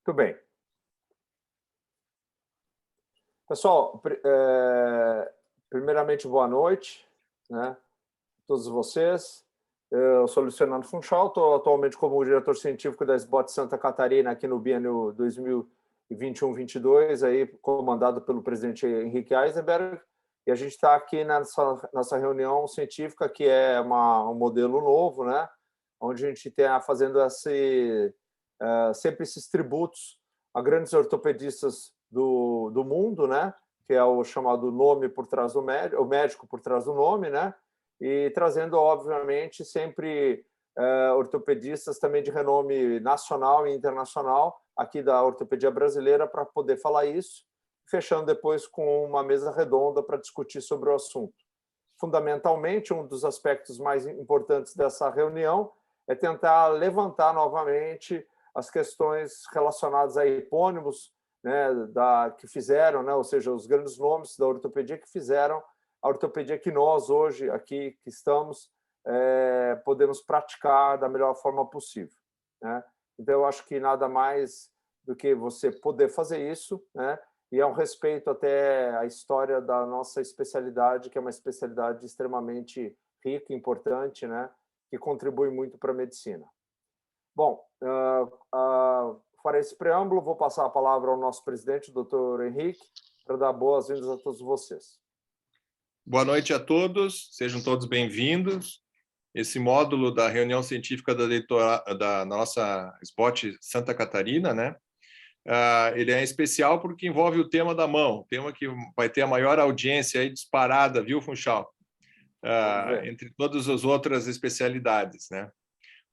Muito bem. Pessoal, primeiramente, boa noite, né, a todos vocês. Eu sou Luciano Funchal, estou atualmente como diretor científico da SBOT Santa Catarina, aqui no biênio 2021-22, aí, comandado pelo presidente Henrique Eisenberg, e a gente está aqui nessa nossa reunião científica, que é um modelo novo, né, onde a gente está fazendo sempre esses tributos a grandes ortopedistas do mundo, né, que é o chamado nome por trás do médico, o médico por trás do nome, né, e trazendo, obviamente, sempre ortopedistas também de renome nacional e internacional, aqui da ortopedia brasileira, para poder falar isso, fechando depois com uma mesa redonda para discutir sobre o assunto. Fundamentalmente, um dos aspectos mais importantes dessa reunião é tentar levantar novamente as questões relacionadas a epônimos, né, que fizeram, né, ou seja, os grandes nomes da ortopedia que fizeram a ortopedia que nós hoje aqui que estamos podemos praticar da melhor forma possível, né? Então eu acho que nada mais do que você poder fazer isso, né? E é um respeito até à história da nossa especialidade, que é uma especialidade extremamente rica, importante, né? Que contribui muito para a medicina. Bom, para esse preâmbulo, vou passar a palavra ao nosso presidente, o Dr. Henrique, para dar boas-vindas a todos vocês. Boa noite a todos, sejam todos bem-vindos. Esse módulo da reunião científica da nossa SBOT Santa Catarina, né? Ele é especial porque envolve o tema da mão, tema que vai ter a maior audiência aí disparada, viu, Funchal? Entre todas as outras especialidades, né?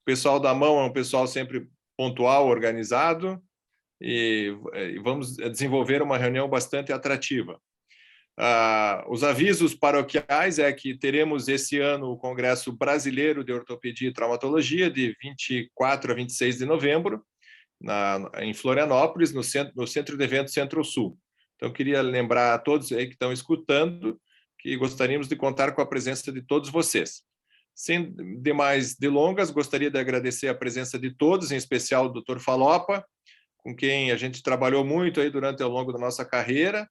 O pessoal da mão é um pessoal sempre pontual, organizado, e vamos desenvolver uma reunião bastante atrativa. Os avisos paroquiais é que teremos esse ano o Congresso Brasileiro de Ortopedia e Traumatologia, de 24 a 26 de novembro, em Florianópolis, no Centro de Eventos Centro-Sul. Então, queria lembrar a todos aí que estão escutando que gostaríamos de contar com a presença de todos vocês. Sem demais delongas, gostaria de agradecer a presença de todos, em especial o Dr. Falopa, com quem a gente trabalhou muito aí ao longo da nossa carreira.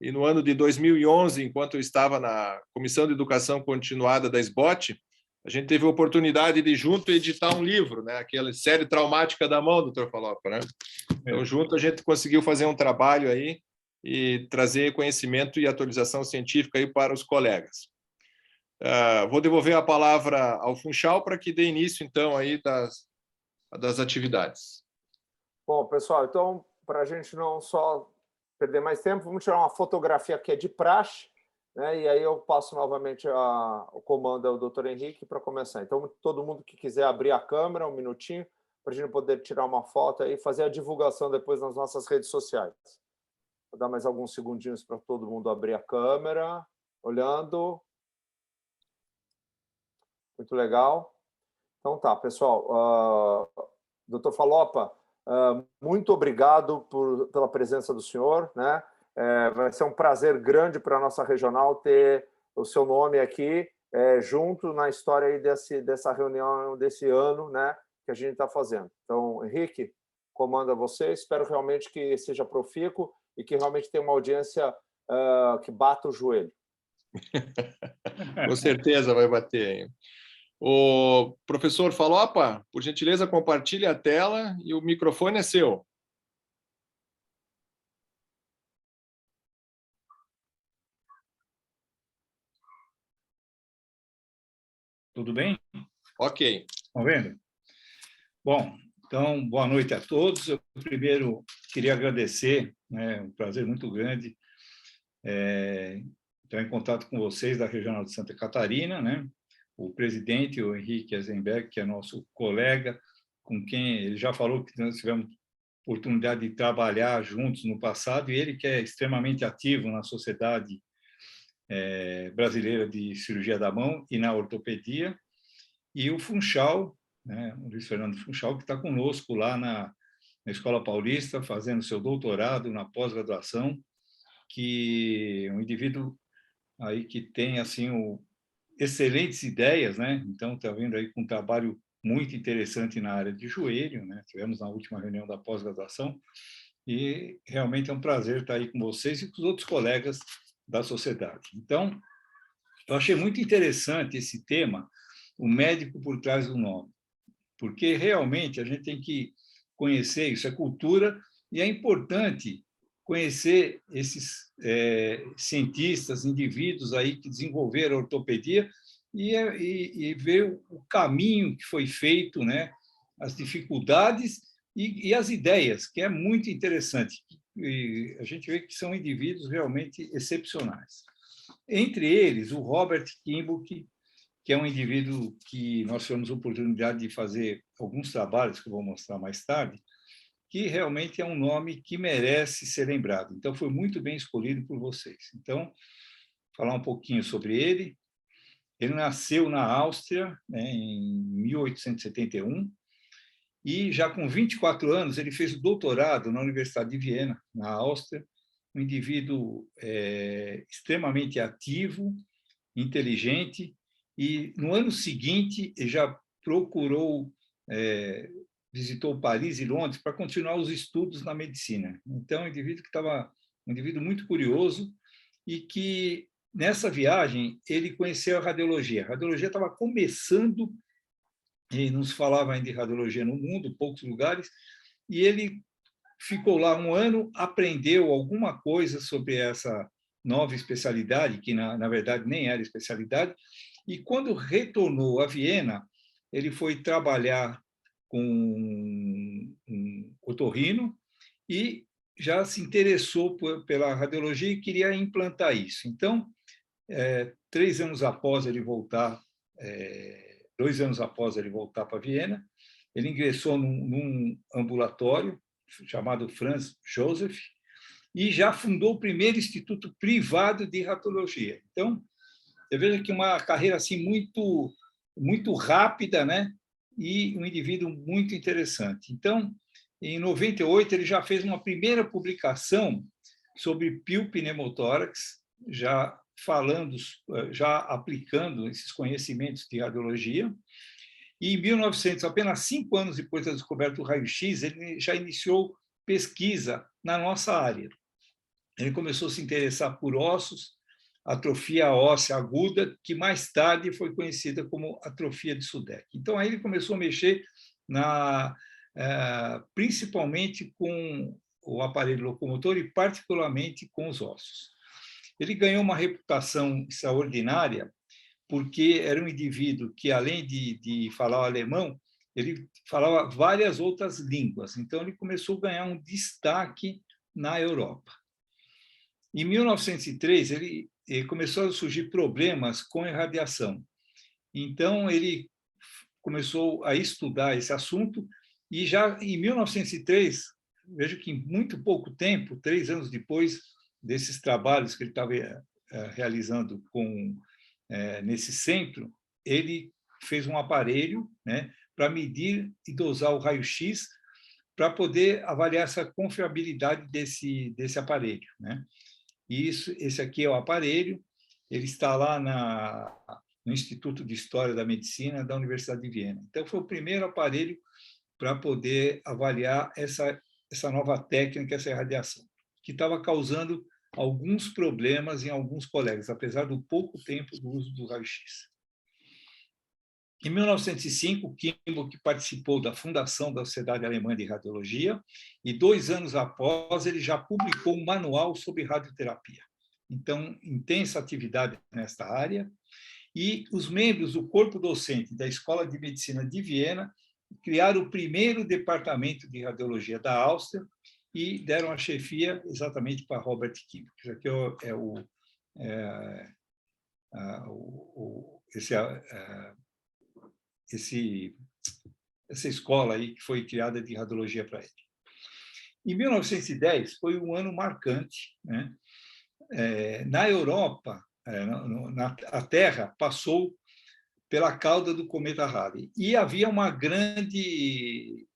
E no ano de 2011, enquanto eu estava na Comissão de Educação Continuada da SBOT, a gente teve a oportunidade de, junto, editar um livro, né? Aquela série traumática da mão, doutor Falopa, né? Então, junto, a gente conseguiu fazer um trabalho aí e trazer conhecimento e atualização científica aí para os colegas. Vou devolver a palavra ao Funchal para que dê início, então, aí das atividades. Bom, pessoal, então, para a gente não só perder mais tempo, vamos tirar uma fotografia que é de praxe, né? E aí eu passo novamente o comando ao Dr. Henrique para começar. Então, todo mundo que quiser abrir a câmera, um minutinho, para a gente poder tirar uma foto aí e fazer a divulgação depois nas nossas redes sociais. Vou dar mais alguns segundinhos para todo mundo abrir a câmera, olhando. Muito legal. Então tá, pessoal. Dr. Falopa, muito obrigado pela presença do senhor, né? Vai ser um prazer grande para a nossa regional ter o seu nome aqui junto na história aí dessa reunião desse ano, né? Que a gente está fazendo. Então, Henrique, comanda você. Espero realmente que seja profícuo e que realmente tenha uma audiência que bata o joelho. Com certeza vai bater, hein? O professor Falopa, por gentileza, compartilhe a tela e o microfone é seu. Tudo bem? Ok. Estão vendo? Bom, então, boa noite a todos. Eu primeiro queria agradecer, né, um prazer muito grande estar em contato com vocês da Regional de Santa Catarina, né? O presidente, o Henrique Eisenberg, que é nosso colega, com quem ele já falou que nós tivemos oportunidade de trabalhar juntos no passado, e ele que é extremamente ativo na Sociedade Brasileira de Cirurgia da Mão e na ortopedia, e o Funchal, né, o Luiz Fernando Funchal, que está conosco lá na Escola Paulista, fazendo seu doutorado na pós-graduação, que é um indivíduo aí que tem assim excelentes ideias, né? Então está vindo aí com um trabalho muito interessante na área de joelho, né? Tivemos na última reunião da pós-graduação, e realmente é um prazer estar aí com vocês e com os outros colegas da sociedade. Então, eu achei muito interessante esse tema, o médico por trás do nome, porque realmente a gente tem que conhecer, isso é cultura, e é importante conhecer esses cientistas, indivíduos aí que desenvolveram a ortopedia e ver o caminho que foi feito, né? As dificuldades e as ideias, que é muito interessante. E a gente vê que são indivíduos realmente excepcionais. Entre eles, o Robert Kimball, que é um indivíduo que nós tivemos a oportunidade de fazer alguns trabalhos, que eu vou mostrar mais tarde, que realmente é um nome que merece ser lembrado. Então, foi muito bem escolhido por vocês. Então, falar um pouquinho sobre ele. Ele nasceu na Áustria, né, em 1871, e já com 24 anos ele fez o doutorado na Universidade de Viena, na Áustria, um indivíduo extremamente ativo, inteligente, e no ano seguinte ele já procurou, visitou Paris e Londres para continuar os estudos na medicina. Então, um indivíduo muito curioso e que, nessa viagem, ele conheceu a radiologia. A radiologia estava começando, e não se falava ainda de radiologia no mundo, poucos lugares, e ele ficou lá um ano, aprendeu alguma coisa sobre essa nova especialidade, que, na verdade, nem era especialidade, e quando retornou a Viena, ele foi trabalhar com um otorrino e já se interessou pela radiologia e queria implantar isso. Então, 3 anos após ele voltar, 2 anos após ele voltar para Viena, ele ingressou num ambulatório chamado Franz Joseph e já fundou o primeiro instituto privado de radiologia. Então, eu vejo que uma carreira assim muito rápida, né? E um indivíduo muito interessante. Então, em 98 ele já fez uma primeira publicação sobre pneumothorax, já falando, já aplicando esses conhecimentos de radiologia. E em 1900, apenas 5 anos depois da descoberta do raio-x, ele já iniciou pesquisa na nossa área. Ele começou a se interessar por ossos, atrofia óssea aguda, que mais tarde foi conhecida como atrofia de Sudeck. Então, aí ele começou a mexer principalmente com o aparelho locomotor e particularmente com os ossos. Ele ganhou uma reputação extraordinária porque era um indivíduo que, além de falar o alemão, ele falava várias outras línguas. Então, ele começou a ganhar um destaque na Europa. Em 1903, ele começou a surgir problemas com a irradiação. Então, ele começou a estudar esse assunto e já em 1903, vejo que em muito pouco tempo, 3 anos depois desses trabalhos que ele estava realizando nesse centro, ele fez um aparelho, né, para medir e dosar o raio-x para poder avaliar essa confiabilidade desse aparelho, né? E esse aqui é o aparelho, ele está lá no Instituto de História da Medicina da Universidade de Viena. Então, foi o primeiro aparelho para poder avaliar essa nova técnica, essa irradiação, que estava causando alguns problemas em alguns colegas, apesar do pouco tempo do uso do raio-x. Em 1905, Kimball participou da fundação da Sociedade Alemã de Radiologia e 2 anos após ele já publicou um manual sobre radioterapia. Então, intensa atividade nesta área. E os membros do corpo docente da Escola de Medicina de Viena criaram o primeiro departamento de radiologia da Áustria e deram a chefia exatamente para Robert Kimball. Isso aqui essa escola aí que foi criada de radiologia para ele. Em 1910 foi um ano marcante, né? Na Europa, a Terra passou pela cauda do cometa Halley e havia uma grande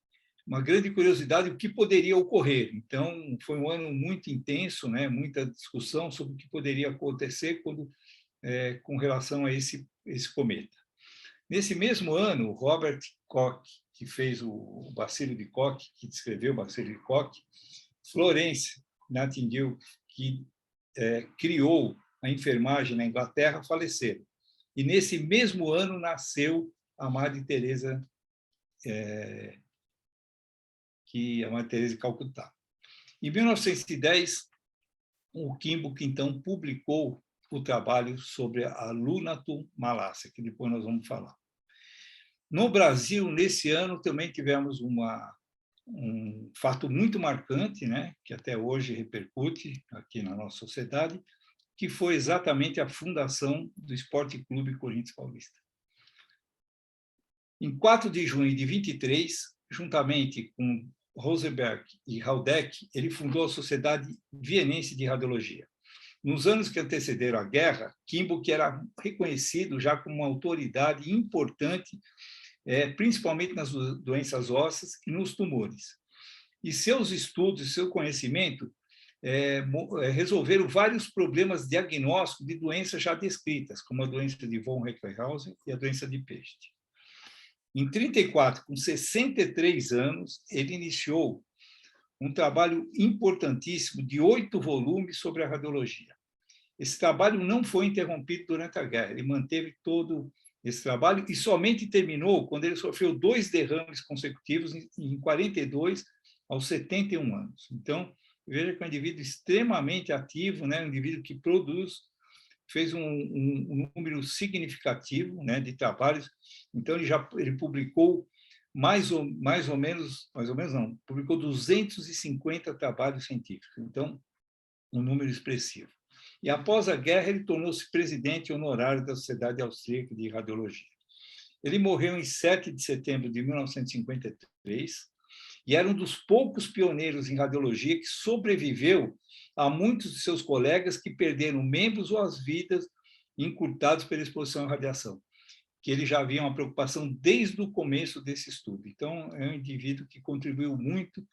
curiosidade do que poderia ocorrer. Então, foi um ano muito intenso, né? Muita discussão sobre o que poderia acontecer com relação a esse cometa. Nesse mesmo ano, o Robert Koch, que fez o bacilo de Koch, que descreveu o bacilo de Koch, Florence Nightingale, que criou a enfermagem na Inglaterra, faleceram. E nesse mesmo ano nasceu a Madre Teresa, a Madre Teresa de Calcutá. Em 1910, o Kimbuck, então, publicou o trabalho sobre a Lunatum malacia, que depois nós vamos falar. No Brasil, nesse ano, também tivemos um fato muito marcante, né, que até hoje repercute aqui na nossa sociedade, que foi exatamente a fundação do Esporte Clube Corinthians Paulista. Em 4 de junho de 23, juntamente com Rosenberg e Haldeck, ele fundou a Sociedade Vienense de Radiologia. Nos anos que antecederam a guerra, Kimbuck era reconhecido já como uma autoridade importante, principalmente nas doenças ósseas e nos tumores. E seus estudos e seu conhecimento resolveram vários problemas diagnósticos de doenças já descritas, como a doença de von Recklinghausen e a doença de Peste. Em 1934, com 63 anos, ele iniciou um trabalho importantíssimo de 8 volumes sobre a radiologia. Esse trabalho não foi interrompido durante a guerra, ele manteve todo esse trabalho e somente terminou quando ele sofreu 2 derrames consecutivos em 42 aos 71 anos. Então, veja que é um indivíduo extremamente ativo, né? Um indivíduo que produz, fez um número significativo, né, de trabalhos. Então, ele publicou publicou 250 trabalhos científicos. Então, um número expressivo. E após a guerra, ele tornou-se presidente honorário da Sociedade Austríaca de Radiologia. Ele morreu em 7 de setembro de 1953 e era um dos poucos pioneiros em radiologia que sobreviveu a muitos de seus colegas que perderam membros ou as vidas encurtados pela exposição à radiação, que ele já havia uma preocupação desde o começo desse estudo. Então, é um indivíduo que contribuiu muito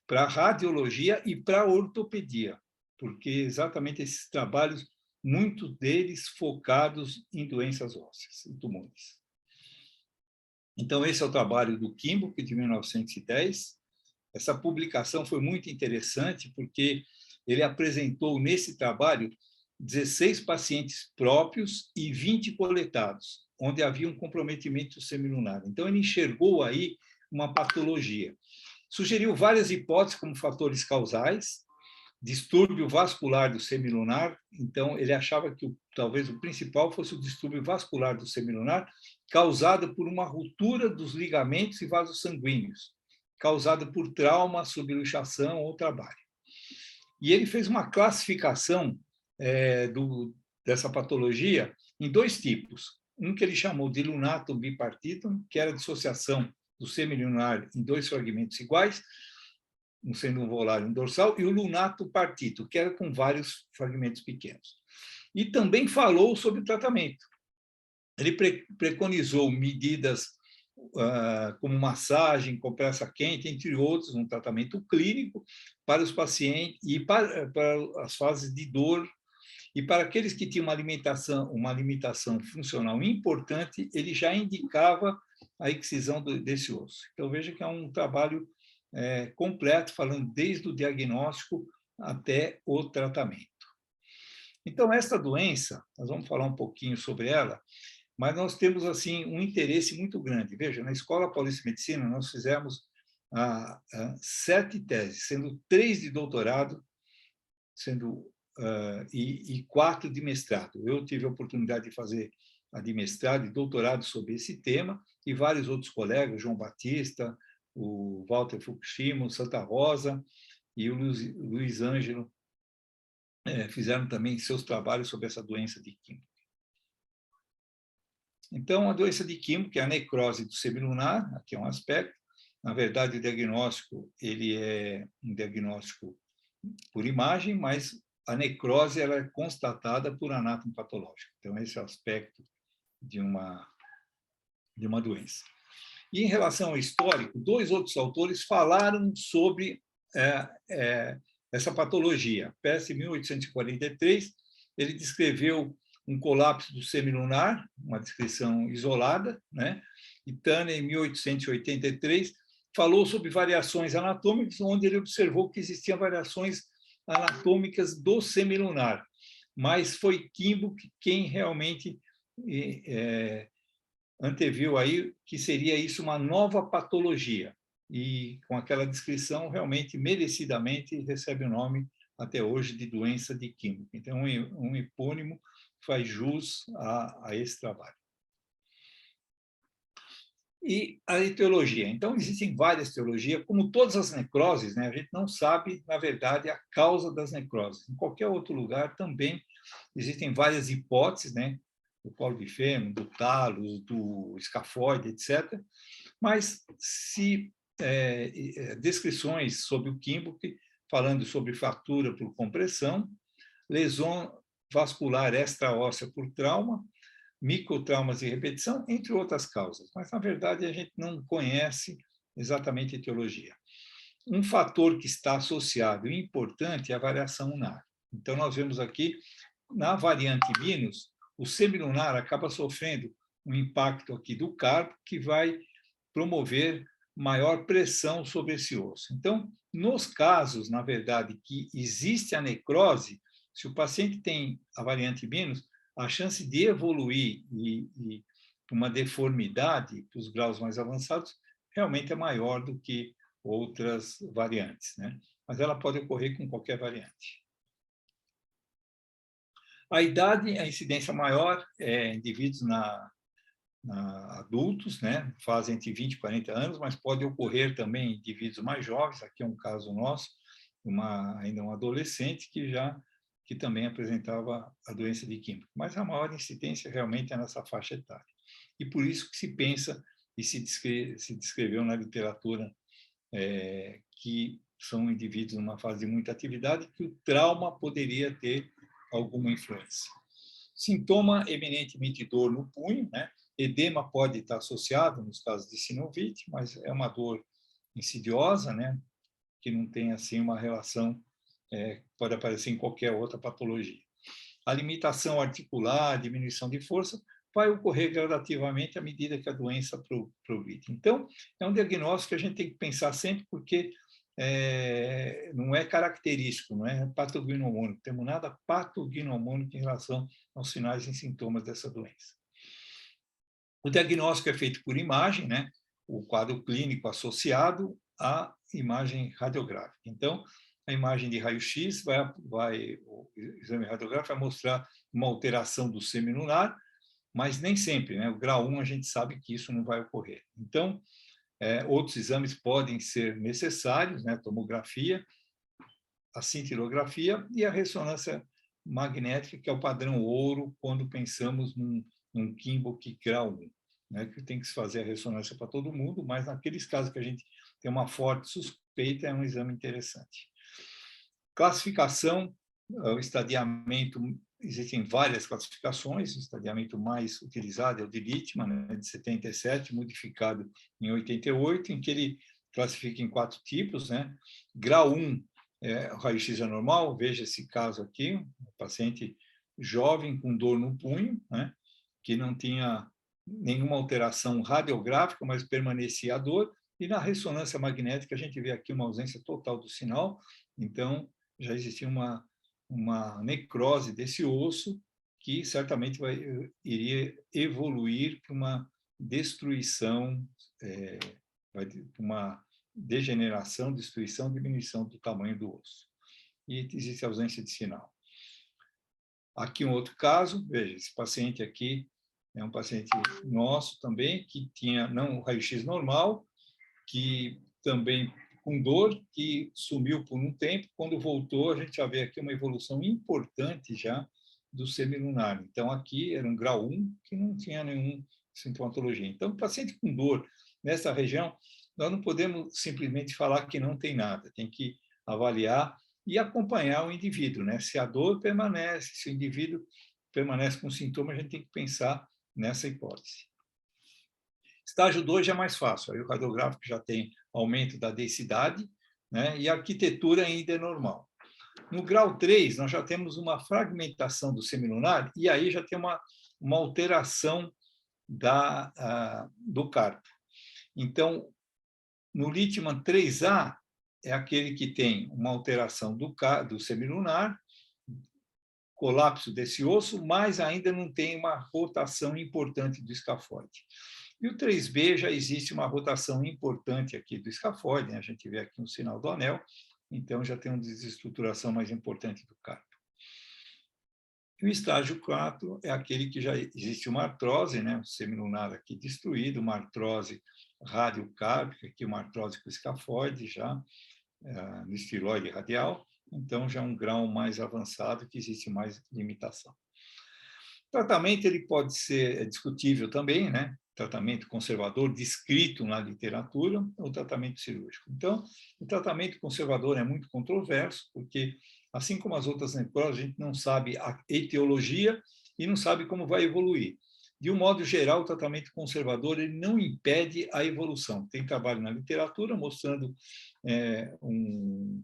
para a radiologia e para a ortopedia, porque exatamente esses trabalhos, muitos deles focados em doenças ósseas, em tumores. Então, esse é o trabalho do Kimbuck, de 1910. Essa publicação foi muito interessante, porque ele apresentou nesse trabalho 16 pacientes próprios e 20 coletados, onde havia um comprometimento semilunar. Então, ele enxergou aí uma patologia. Sugeriu várias hipóteses como fatores causais, distúrbio vascular do semilunar. Então, ele achava que talvez o principal fosse o distúrbio vascular do semilunar, causado por uma ruptura dos ligamentos e vasos sanguíneos, causada por trauma, subluxação ou trabalho. E ele fez uma classificação dessa patologia em 2 tipos. Um que ele chamou de lunatum bipartitum, que era a dissociação do semilunar em 2 fragmentos iguais, um sendo um volar e um dorsal, e o lunatum partitum, que era com vários fragmentos pequenos. E também falou sobre o tratamento. Ele preconizou medidas como massagem, compressa quente, entre outros, um tratamento clínico para os pacientes e para as fases de dor. E para aqueles que tinham uma limitação funcional importante, ele já indicava a excisão desse osso. Então, veja que é um trabalho completo, falando desde o diagnóstico até o tratamento. Então, essa doença, nós vamos falar um pouquinho sobre ela, mas nós temos assim um interesse muito grande. Veja, na Escola Paulista de Medicina, nós fizemos 7 teses, sendo 3 de doutorado, e 4 de mestrado. Eu tive a oportunidade de fazer a de mestrado e doutorado sobre esse tema, e vários outros colegas, João Batista, o Walter Fukushima, o Santa Rosa e o Luiz Ângelo, fizeram também seus trabalhos sobre essa doença de Kimbuck. Então, a doença de Kimbuck é a necrose do semilunar, aqui é um aspecto. Na verdade, o diagnóstico ele é um diagnóstico por imagem, mas a necrose ela é constatada por anátomo patológico. Então, esse é o aspecto de uma doença. E, em relação ao histórico, 2 outros autores falaram sobre essa patologia. Peste, em 1843, ele descreveu um colapso do semilunar, uma descrição isolada, né? E Tanner, em 1883, falou sobre variações anatômicas, onde ele observou que existiam variações anatômicas do semilunar, mas foi Kimball quem realmente anteviu aí que seria isso uma nova patologia, e com aquela descrição realmente merecidamente recebe o nome até hoje de doença de Kimball. Então, um epônimo faz jus a esse trabalho. E a etiologia. Então, existem várias teologias, como todas as necroses, né? A gente não sabe, na verdade, a causa das necroses. Em qualquer outro lugar também existem várias hipóteses, né? Do colo bifêmeo, do talos, do escafoide, etc. Mas descrições sobre o Kimball, falando sobre fratura por compressão, lesão vascular extraóssea por trauma, microtraumas de repetição, entre outras causas. Mas, na verdade, a gente não conhece exatamente a etiologia. Um fator que está associado e importante é a variação lunar. Então, nós vemos aqui, na variante Binus, o semilunar acaba sofrendo um impacto aqui do carpo que vai promover maior pressão sobre esse osso. Então, nos casos, na verdade, que existe a necrose, se o paciente tem a variante Binus, a chance de evoluir e uma deformidade para os graus mais avançados realmente é maior do que outras variantes, né? Mas ela pode ocorrer com qualquer variante. A idade, a incidência maior é indivíduos adultos, né? Fazem entre 20 e 40 anos, mas pode ocorrer também em indivíduos mais jovens. Aqui é um caso nosso, ainda um adolescente que também apresentava a doença de Kimball. Mas a maior incidência realmente é nessa faixa etária. E por isso que se pensa e se descreveu na literatura que são indivíduos numa fase de muita atividade, que o trauma poderia ter alguma influência. Sintoma eminentemente dor no punho, né? Edema pode estar associado nos casos de sinovite, mas é uma dor insidiosa, né? Que não tem assim uma relação, pode aparecer em qualquer outra patologia. A limitação articular, a diminuição de força, vai ocorrer gradativamente à medida que a doença progride. Então, é um diagnóstico que a gente tem que pensar sempre, porque não é característico, não é patognomônico, não temos nada patognomônico em relação aos sinais e sintomas dessa doença. O diagnóstico é feito por imagem, né? O quadro clínico associado à imagem radiográfica. Então, a imagem de raio-x o exame radiográfico vai mostrar uma alteração do semilunar, mas nem sempre, né? O grau 1 a gente sabe que isso não vai ocorrer. Então, outros exames podem ser necessários, né? Tomografia, a cintilografia e a ressonância magnética, que é o padrão ouro quando pensamos num Kimball grau 1, né? Que tem que se fazer a ressonância para todo mundo, mas naqueles casos que a gente tem uma forte suspeita, é um exame interessante. Classificação, o estadiamento, existem várias classificações, o estadiamento mais utilizado é o de Littmann, né, de 77, modificado em 88, em que ele classifica em 4 tipos, né? Grau 1, o raio-x é normal, veja esse caso aqui, um paciente jovem com dor no punho, né? Que não tinha nenhuma alteração radiográfica, mas permanecia a dor, e na ressonância magnética a gente vê aqui uma ausência total do sinal, então já existia uma necrose desse osso que certamente iria evoluir para uma destruição, uma degeneração, destruição, diminuição do tamanho do osso. E existe ausência de sinal. Aqui um outro caso, veja, esse paciente aqui é um paciente nosso também, que tinha não o raio-x normal, que também com dor, que sumiu por um tempo. Quando voltou, a gente já vê aqui uma evolução importante já do semilunar. Então, aqui era um grau 1, que não tinha nenhuma sintomatologia. Então, paciente com dor nessa região, nós não podemos simplesmente falar que não tem nada, tem que avaliar e acompanhar o indivíduo, né? Se a dor permanece, se o indivíduo permanece com sintomas, a gente tem que pensar nessa hipótese. Estágio 2 já é mais fácil, aí o radiográfico já tem aumento da densidade, né? E a arquitetura ainda é normal. No grau 3, nós já temos uma fragmentação do semilunar e aí já tem uma alteração do carpo. Então, no Littmann 3A, é aquele que tem uma alteração do semilunar, colapso desse osso, mas ainda não tem uma rotação importante do escafoide. E o 3B já existe uma rotação importante aqui do escafoide, né? A gente vê aqui um sinal do anel, então já tem uma desestruturação mais importante do carpo. E o estágio 4 é aquele que já existe uma artrose, né? O semilunar aqui destruído, uma artrose radiocárpica, aqui uma artrose com escafoide já, no estiloide radial, então já é um grau mais avançado que existe mais limitação. O tratamento ele pode ser discutível também, né? Tratamento conservador descrito na literatura ou tratamento cirúrgico. Então, o tratamento conservador é muito controverso, porque, assim como as outras necroses, a gente não sabe a etiologia e não sabe como vai evoluir. De um modo geral, o tratamento conservador ele não impede a evolução. Tem trabalho na literatura mostrando um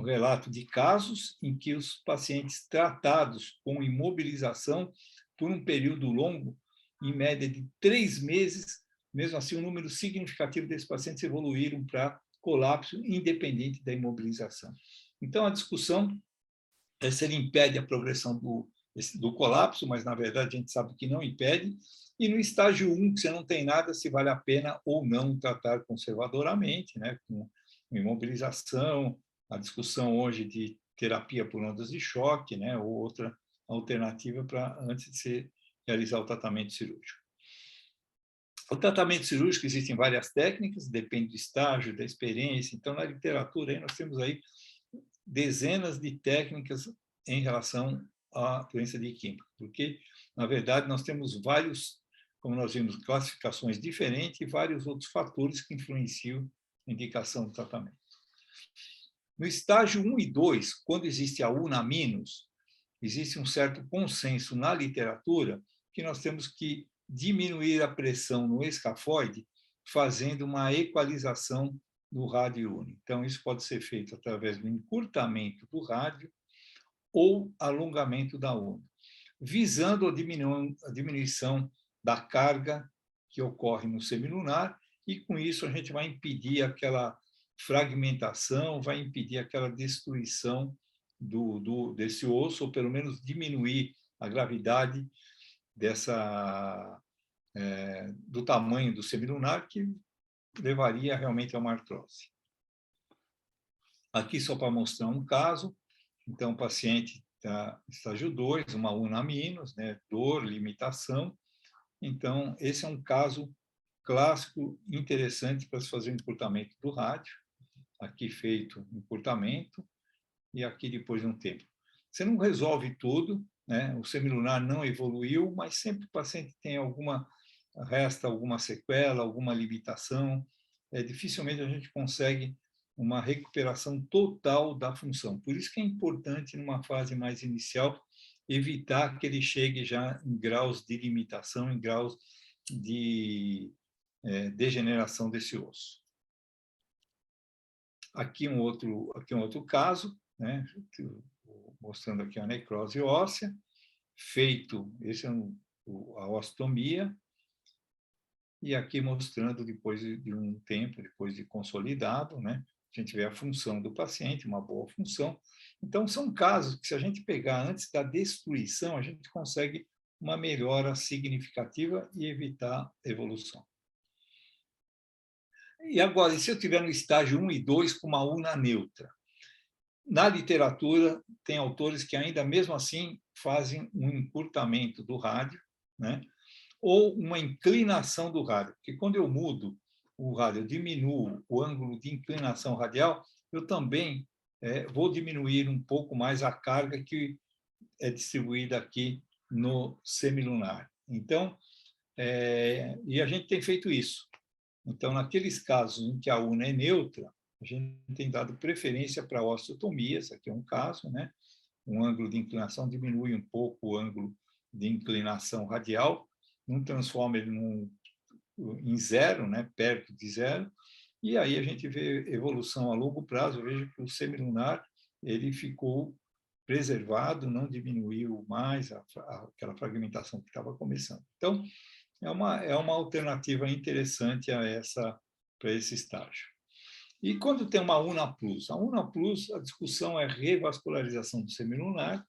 relato de casos em que os pacientes tratados com imobilização por um período longo, em média de 3 meses, mesmo assim, um número significativo desses pacientes evoluíram para colapso independente da imobilização. Então, a discussão é se ele impede a progressão do colapso, mas, na verdade, a gente sabe que não impede. E no estágio 1, que você não tem nada, se vale a pena ou não tratar conservadoramente, né, com imobilização, a discussão hoje de terapia por ondas de choque, né, ou outra alternativa para antes de se realizar o tratamento cirúrgico. O tratamento cirúrgico existem várias técnicas, depende do estágio, da experiência. Então, na literatura, aí nós temos aí dezenas de técnicas em relação à doença de química, porque, na verdade, nós temos vários, como nós vimos, classificações diferentes e vários outros fatores que influenciam a indicação do tratamento. No estágio 1 e 2, quando existe a UNA-, existe um certo consenso na literatura que nós temos que diminuir a pressão no escafoide fazendo uma equalização do rádio único. Então, isso pode ser feito através do encurtamento do rádio ou alongamento da onda, visando a diminuição da carga que ocorre no semilunar, e com isso a gente vai impedir aquela fragmentação, vai impedir aquela destruição desse osso, ou pelo menos diminuir a gravidade do tamanho do semilunar, que levaria realmente a uma artrose. Aqui só para mostrar um caso, então o paciente está estágio 2, uma UNA-, né, dor, limitação. Então, esse é um caso clássico interessante para se fazer o encurtamento do rádio. Aqui feito encurtamento e aqui depois de um tempo. Você não resolve tudo, né? O semilunar não evoluiu, mas sempre o paciente tem resta alguma sequela, alguma limitação. Dificilmente a gente consegue uma recuperação total da função. Por isso que é importante, numa fase mais inicial, evitar que ele chegue já em graus de limitação, em graus de degeneração desse osso. Aqui um outro caso, né? Mostrando aqui a necrose óssea, esse é a osteotomia, e aqui mostrando depois de um tempo, depois de consolidado, né? A gente vê a função do paciente, uma boa função. Então, são casos que, se a gente pegar antes da destruição, a gente consegue uma melhora significativa e evitar evolução. E agora, se eu tiver no estágio 1 e 2 com uma UNA neutra? Na literatura, tem autores que ainda mesmo assim fazem um encurtamento do rádio, né? Ou uma inclinação do rádio, porque quando eu mudo o rádio, eu diminuo o ângulo de inclinação radial, eu também vou diminuir um pouco mais a carga que é distribuída aqui no semilunar. Então, e a gente tem feito isso. Então, naqueles casos em que a UNA é neutra, a gente tem dado preferência para osteotomias, aqui é um caso, né? Um ângulo de inclinação diminui um pouco o ângulo de inclinação radial, não transforma ele em zero, né? Perto de zero, e aí a gente vê evolução a longo prazo. Eu vejo que o semilunar ele ficou preservado, não diminuiu mais aquela fragmentação que estava começando. Então, é uma alternativa interessante para esse estágio. E quando tem uma UNA Plus? A UNA Plus, a discussão é revascularização do semilunar,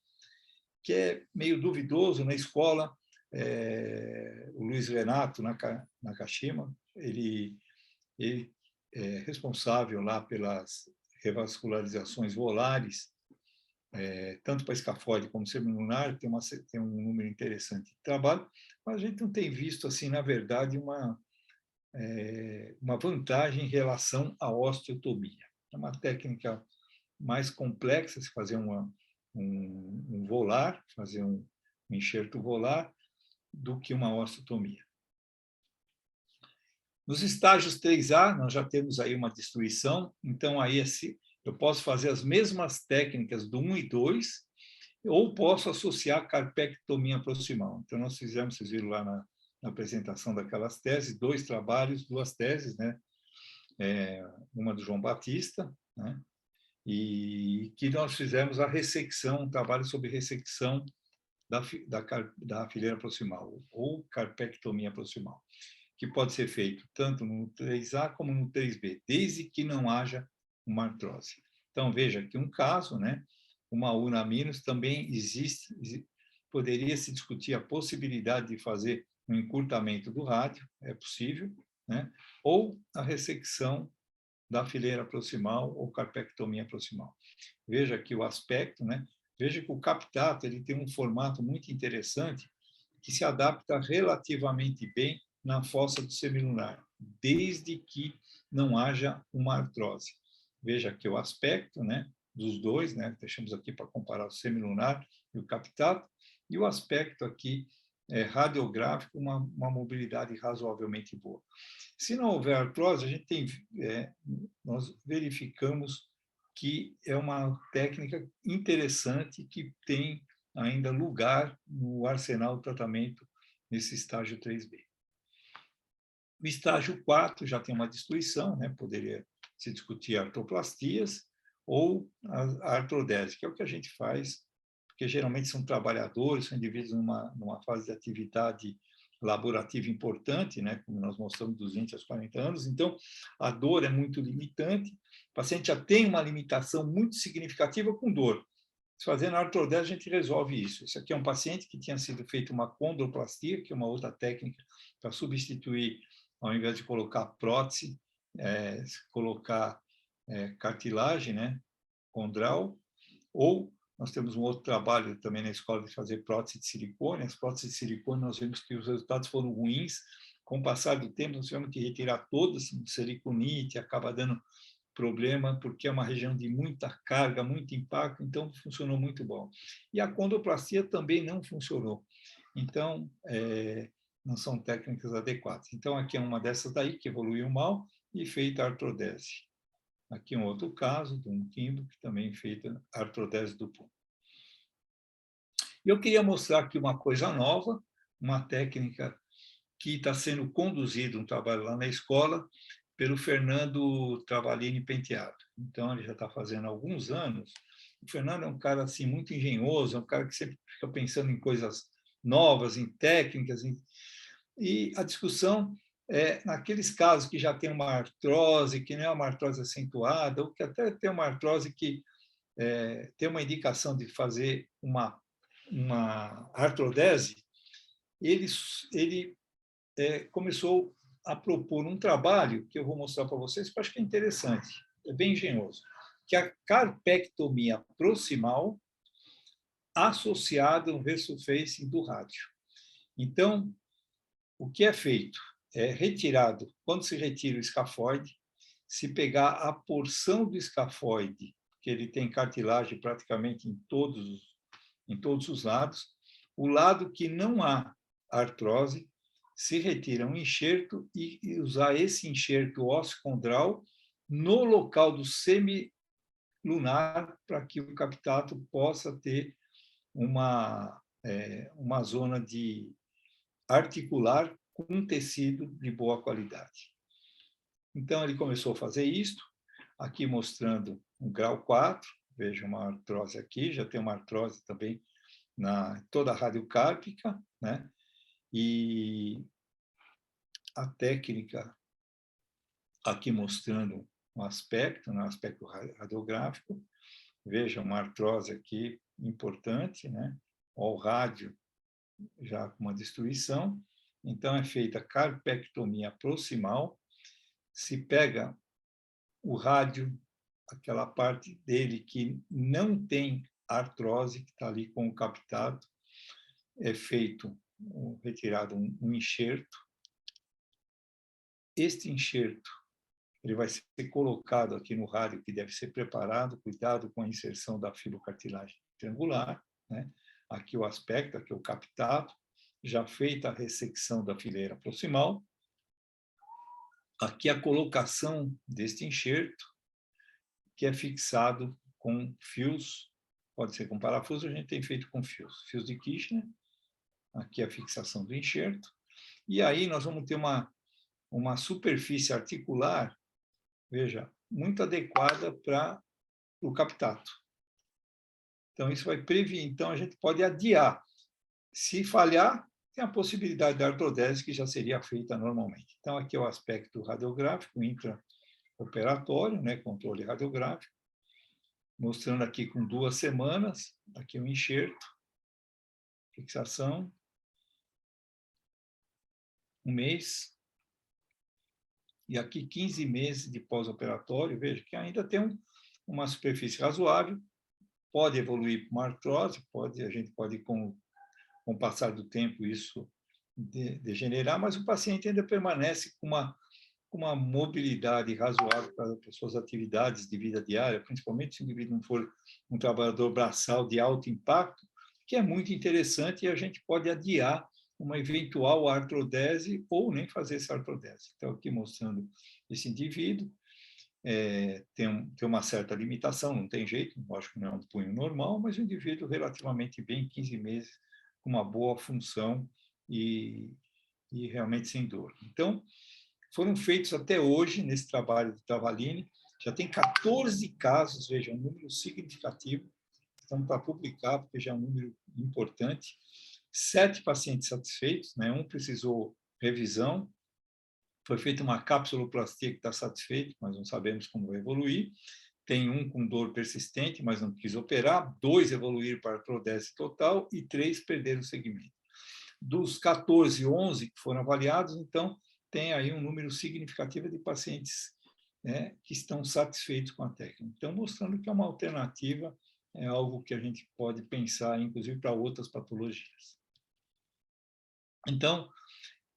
que é meio duvidoso na escola. O Luiz Renato Nakashima, ele é responsável lá pelas revascularizações volares, tanto para escafoide como semilunar, tem um número interessante de trabalho, mas a gente não tem visto, assim, na verdade, uma vantagem em relação à osteotomia. É uma técnica mais complexa, se fazer um volar, fazer um enxerto volar, do que uma osteotomia. Nos estágios 3A, nós já temos aí uma destruição, então aí eu posso fazer as mesmas técnicas do 1 e 2, ou posso associar carpectomia proximal. Então, nós fizemos, vocês viram lá na apresentação daquelas teses, 2 trabalhos, 2 teses, né? Uma do João Batista, né? E que nós fizemos a ressecção, um trabalho sobre ressecção da fileira proximal, ou carpectomia proximal, que pode ser feito tanto no 3A como no 3B, desde que não haja uma artrose. Então, veja que um caso, né, uma UNA minus, também poderia se discutir a possibilidade de fazer um encurtamento do rádio, é possível, né, ou a ressecção da fileira proximal ou carpectomia proximal. Veja aqui o aspecto, né? Veja que o captato ele tem um formato muito interessante que se adapta relativamente bem na fossa do semilunar, desde que não haja uma artrose. Veja aqui o aspecto, né, dos dois, né? Deixamos aqui para comparar o semilunar e o captato, e o aspecto aqui radiográfico, uma mobilidade razoavelmente boa. Se não houver artrose, nós verificamos que é uma técnica interessante que tem ainda lugar no arsenal do tratamento nesse estágio 3B. No estágio 4 já tem uma destruição, né? Poderia se discutir artroplastias ou a artrodese, que é o que a gente faz, porque geralmente são trabalhadores, são indivíduos numa fase de atividade laborativa importante, né, como nós mostramos dos 20 aos 40 anos, então a dor é muito limitante, o paciente já tem uma limitação muito significativa com dor. Fazendo a artrodese, a gente resolve isso. Esse aqui é um paciente que tinha sido feita uma condroplastia, que é uma outra técnica para substituir, ao invés de colocar prótese, colocar cartilagem, né, condral, ou nós temos um outro trabalho também na escola de fazer prótese de silicone. As próteses de silicone, nós vimos que os resultados foram ruins. Com o passar do tempo, nós tivemos que retirar todas, siliconite, acaba dando problema, porque é uma região de muita carga, muito impacto, então funcionou muito bom. E a condroplastia também não funcionou. Então, não são técnicas adequadas. Então, aqui é uma dessas daí que evoluiu mal e feita a artrodese. Aqui um outro caso, de um quimbo, que também feita artrodese do punho. Eu queria mostrar aqui uma coisa nova, uma técnica que está sendo conduzido, um trabalho lá na escola, pelo Fernando Travalini Penteado. Então, ele já está fazendo há alguns anos. O Fernando é um cara assim, muito engenhoso, é um cara que sempre fica pensando em coisas novas, em técnicas, e a discussão naqueles casos que já tem uma artrose, que não é uma artrose acentuada, ou que até tem uma artrose que tem uma indicação de fazer uma artrodese, ele começou a propor um trabalho que eu vou mostrar para vocês, que eu acho que é interessante, é bem engenhoso, que é a carpectomia proximal associada a um resurfacing do rádio. Então, o que é feito? É retirado, quando se retira o escafoide, se pegar a porção do escafoide, que ele tem cartilagem praticamente em todos os lados, o lado que não há artrose, se retira um enxerto e usar esse enxerto ossicondral no local do semilunar para que o captato possa ter uma zona de articular com um tecido de boa qualidade. Então, ele começou a fazer isto, aqui mostrando um grau 4, veja uma artrose aqui, já tem uma artrose também na toda a radiocárpica, né? E a técnica aqui mostrando um aspecto, né? Aspecto radiográfico. Veja uma artrose aqui importante, né? O rádio já com uma destruição. Então, é feita a carpectomia proximal, se pega o rádio, aquela parte dele que não tem artrose, que está ali com o captado, é feito, retirado um enxerto. Este enxerto ele vai ser colocado aqui no rádio, que deve ser preparado, cuidado com a inserção da fibrocartilagem triangular, né? Aqui o aspecto, aqui o captado, já feita a ressecção da fileira proximal. Aqui a colocação deste enxerto, que é fixado com fios, pode ser com parafuso, a gente tem feito com fios de Kirchner. Aqui a fixação do enxerto. E aí nós vamos ter uma superfície articular, veja, muito adequada para o captato. Então, isso vai prevenir. Então, a gente pode adiar. Se falhar, tem a possibilidade da artrodese, que já seria feita normalmente. Então, aqui é o aspecto radiográfico, intraoperatório, né, controle radiográfico, mostrando aqui com 2 semanas, aqui o enxerto, fixação, 1 mês, e aqui 15 meses de pós-operatório, veja que ainda tem uma superfície razoável, pode evoluir para uma artrose, a gente pode, com o passar do tempo, isso degenerar, mas o paciente ainda permanece com uma mobilidade razoável para as suas atividades de vida diária, principalmente se o indivíduo não for um trabalhador braçal de alto impacto, que é muito interessante, e a gente pode adiar uma eventual artrodese ou nem fazer essa artrodese. Então, aqui mostrando esse indivíduo, tem uma certa limitação, não tem jeito, lógico que não é um punho normal, mas um indivíduo relativamente bem, 15 meses, com uma boa função e realmente sem dor. Então, foram feitos até hoje, nesse trabalho do Tavalini, já tem 14 casos, veja, um número significativo, estamos para publicar, porque já é um número importante, 7 pacientes satisfeitos, né? Um precisou revisão, foi feita uma capsuloplastia que está satisfeito, mas não sabemos como vai evoluir. Tem um com dor persistente, mas não quis operar. 2 evoluíram para artrodese total e 3 perderam o segmento. Dos 14, 11 que foram avaliados, então, tem aí um número significativo de pacientes, né, que estão satisfeitos com a técnica. Então, mostrando que é uma alternativa, é algo que a gente pode pensar, inclusive, para outras patologias. Então,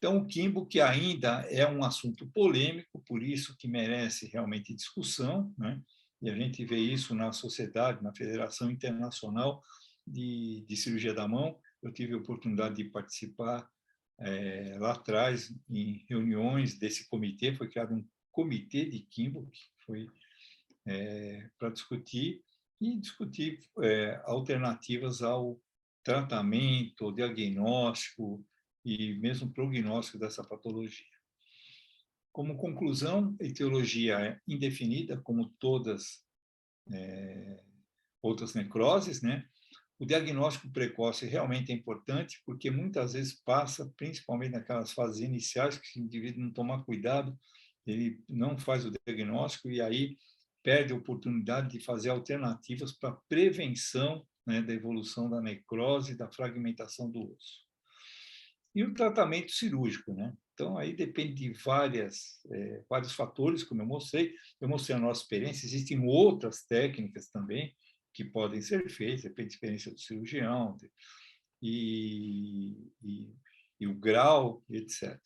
o quimbo, que ainda é um assunto polêmico, por isso que merece realmente discussão, né? E a gente vê isso na sociedade, na Federação Internacional de Cirurgia da Mão. Eu tive a oportunidade de participar lá atrás, em reuniões desse comitê. Foi criado um comitê de quimbo, que foi para discutir alternativas ao tratamento, ao diagnóstico e mesmo prognóstico dessa patologia. Como conclusão, a etiologia é indefinida, como todas outras necroses, né? O diagnóstico precoce realmente é importante, porque muitas vezes passa, principalmente naquelas fases iniciais, que se o indivíduo não tomar cuidado, ele não faz o diagnóstico e aí perde a oportunidade de fazer alternativas para prevenção, né, da evolução da necrose e da fragmentação do osso. E o tratamento cirúrgico, né? Então, aí depende de vários fatores, como eu mostrei a nossa experiência. Existem outras técnicas também que podem ser feitas, depende da experiência do cirurgião e o grau, etc.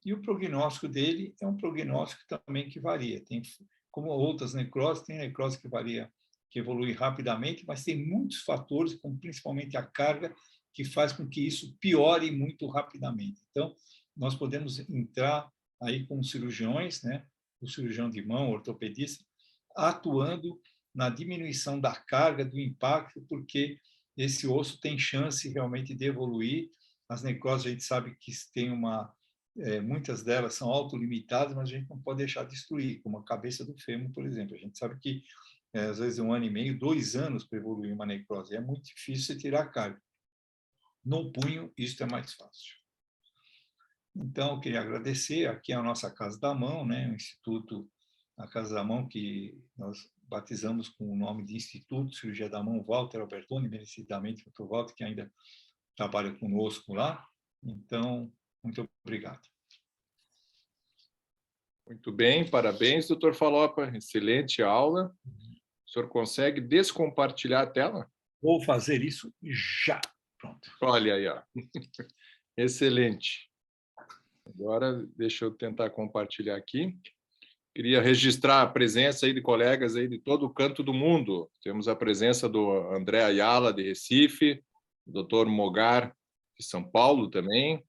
E o prognóstico dele é um prognóstico também que varia. Tem, como outras necroses, tem necrose que varia, que evolui rapidamente, mas tem muitos fatores, como principalmente a carga, que faz com que isso piore muito rapidamente. Então, nós podemos entrar aí com cirurgiões, né, o cirurgião de mão, o ortopedista, atuando na diminuição da carga, do impacto, porque esse osso tem chance realmente de evoluir. As necroses, a gente sabe que tem muitas delas são autolimitadas, mas a gente não pode deixar de destruir, como a cabeça do fêmur, por exemplo. A gente sabe que às vezes 1 ano e meio, 2 anos para evoluir uma necrose. É muito difícil você tirar a carga. No punho, isso é mais fácil. Então, eu queria agradecer. Aqui é a nossa Casa da Mão, né? O Instituto, a Casa da Mão, que nós batizamos com o nome de Instituto de Cirurgia da Mão Walter Albertoni, merecidamente o Dr. Walter, que ainda trabalha conosco lá. Então, muito obrigado. Muito bem, parabéns, doutor Falopa. Excelente aula. O senhor consegue descompartilhar a tela? Vou fazer isso já. Pronto. Olha aí, ó. Excelente. Agora, deixa eu tentar compartilhar aqui. Queria registrar a presença aí de colegas aí de todo o canto do mundo. Temos a presença do André Ayala, de Recife, o Dr. Mogar, de São Paulo também.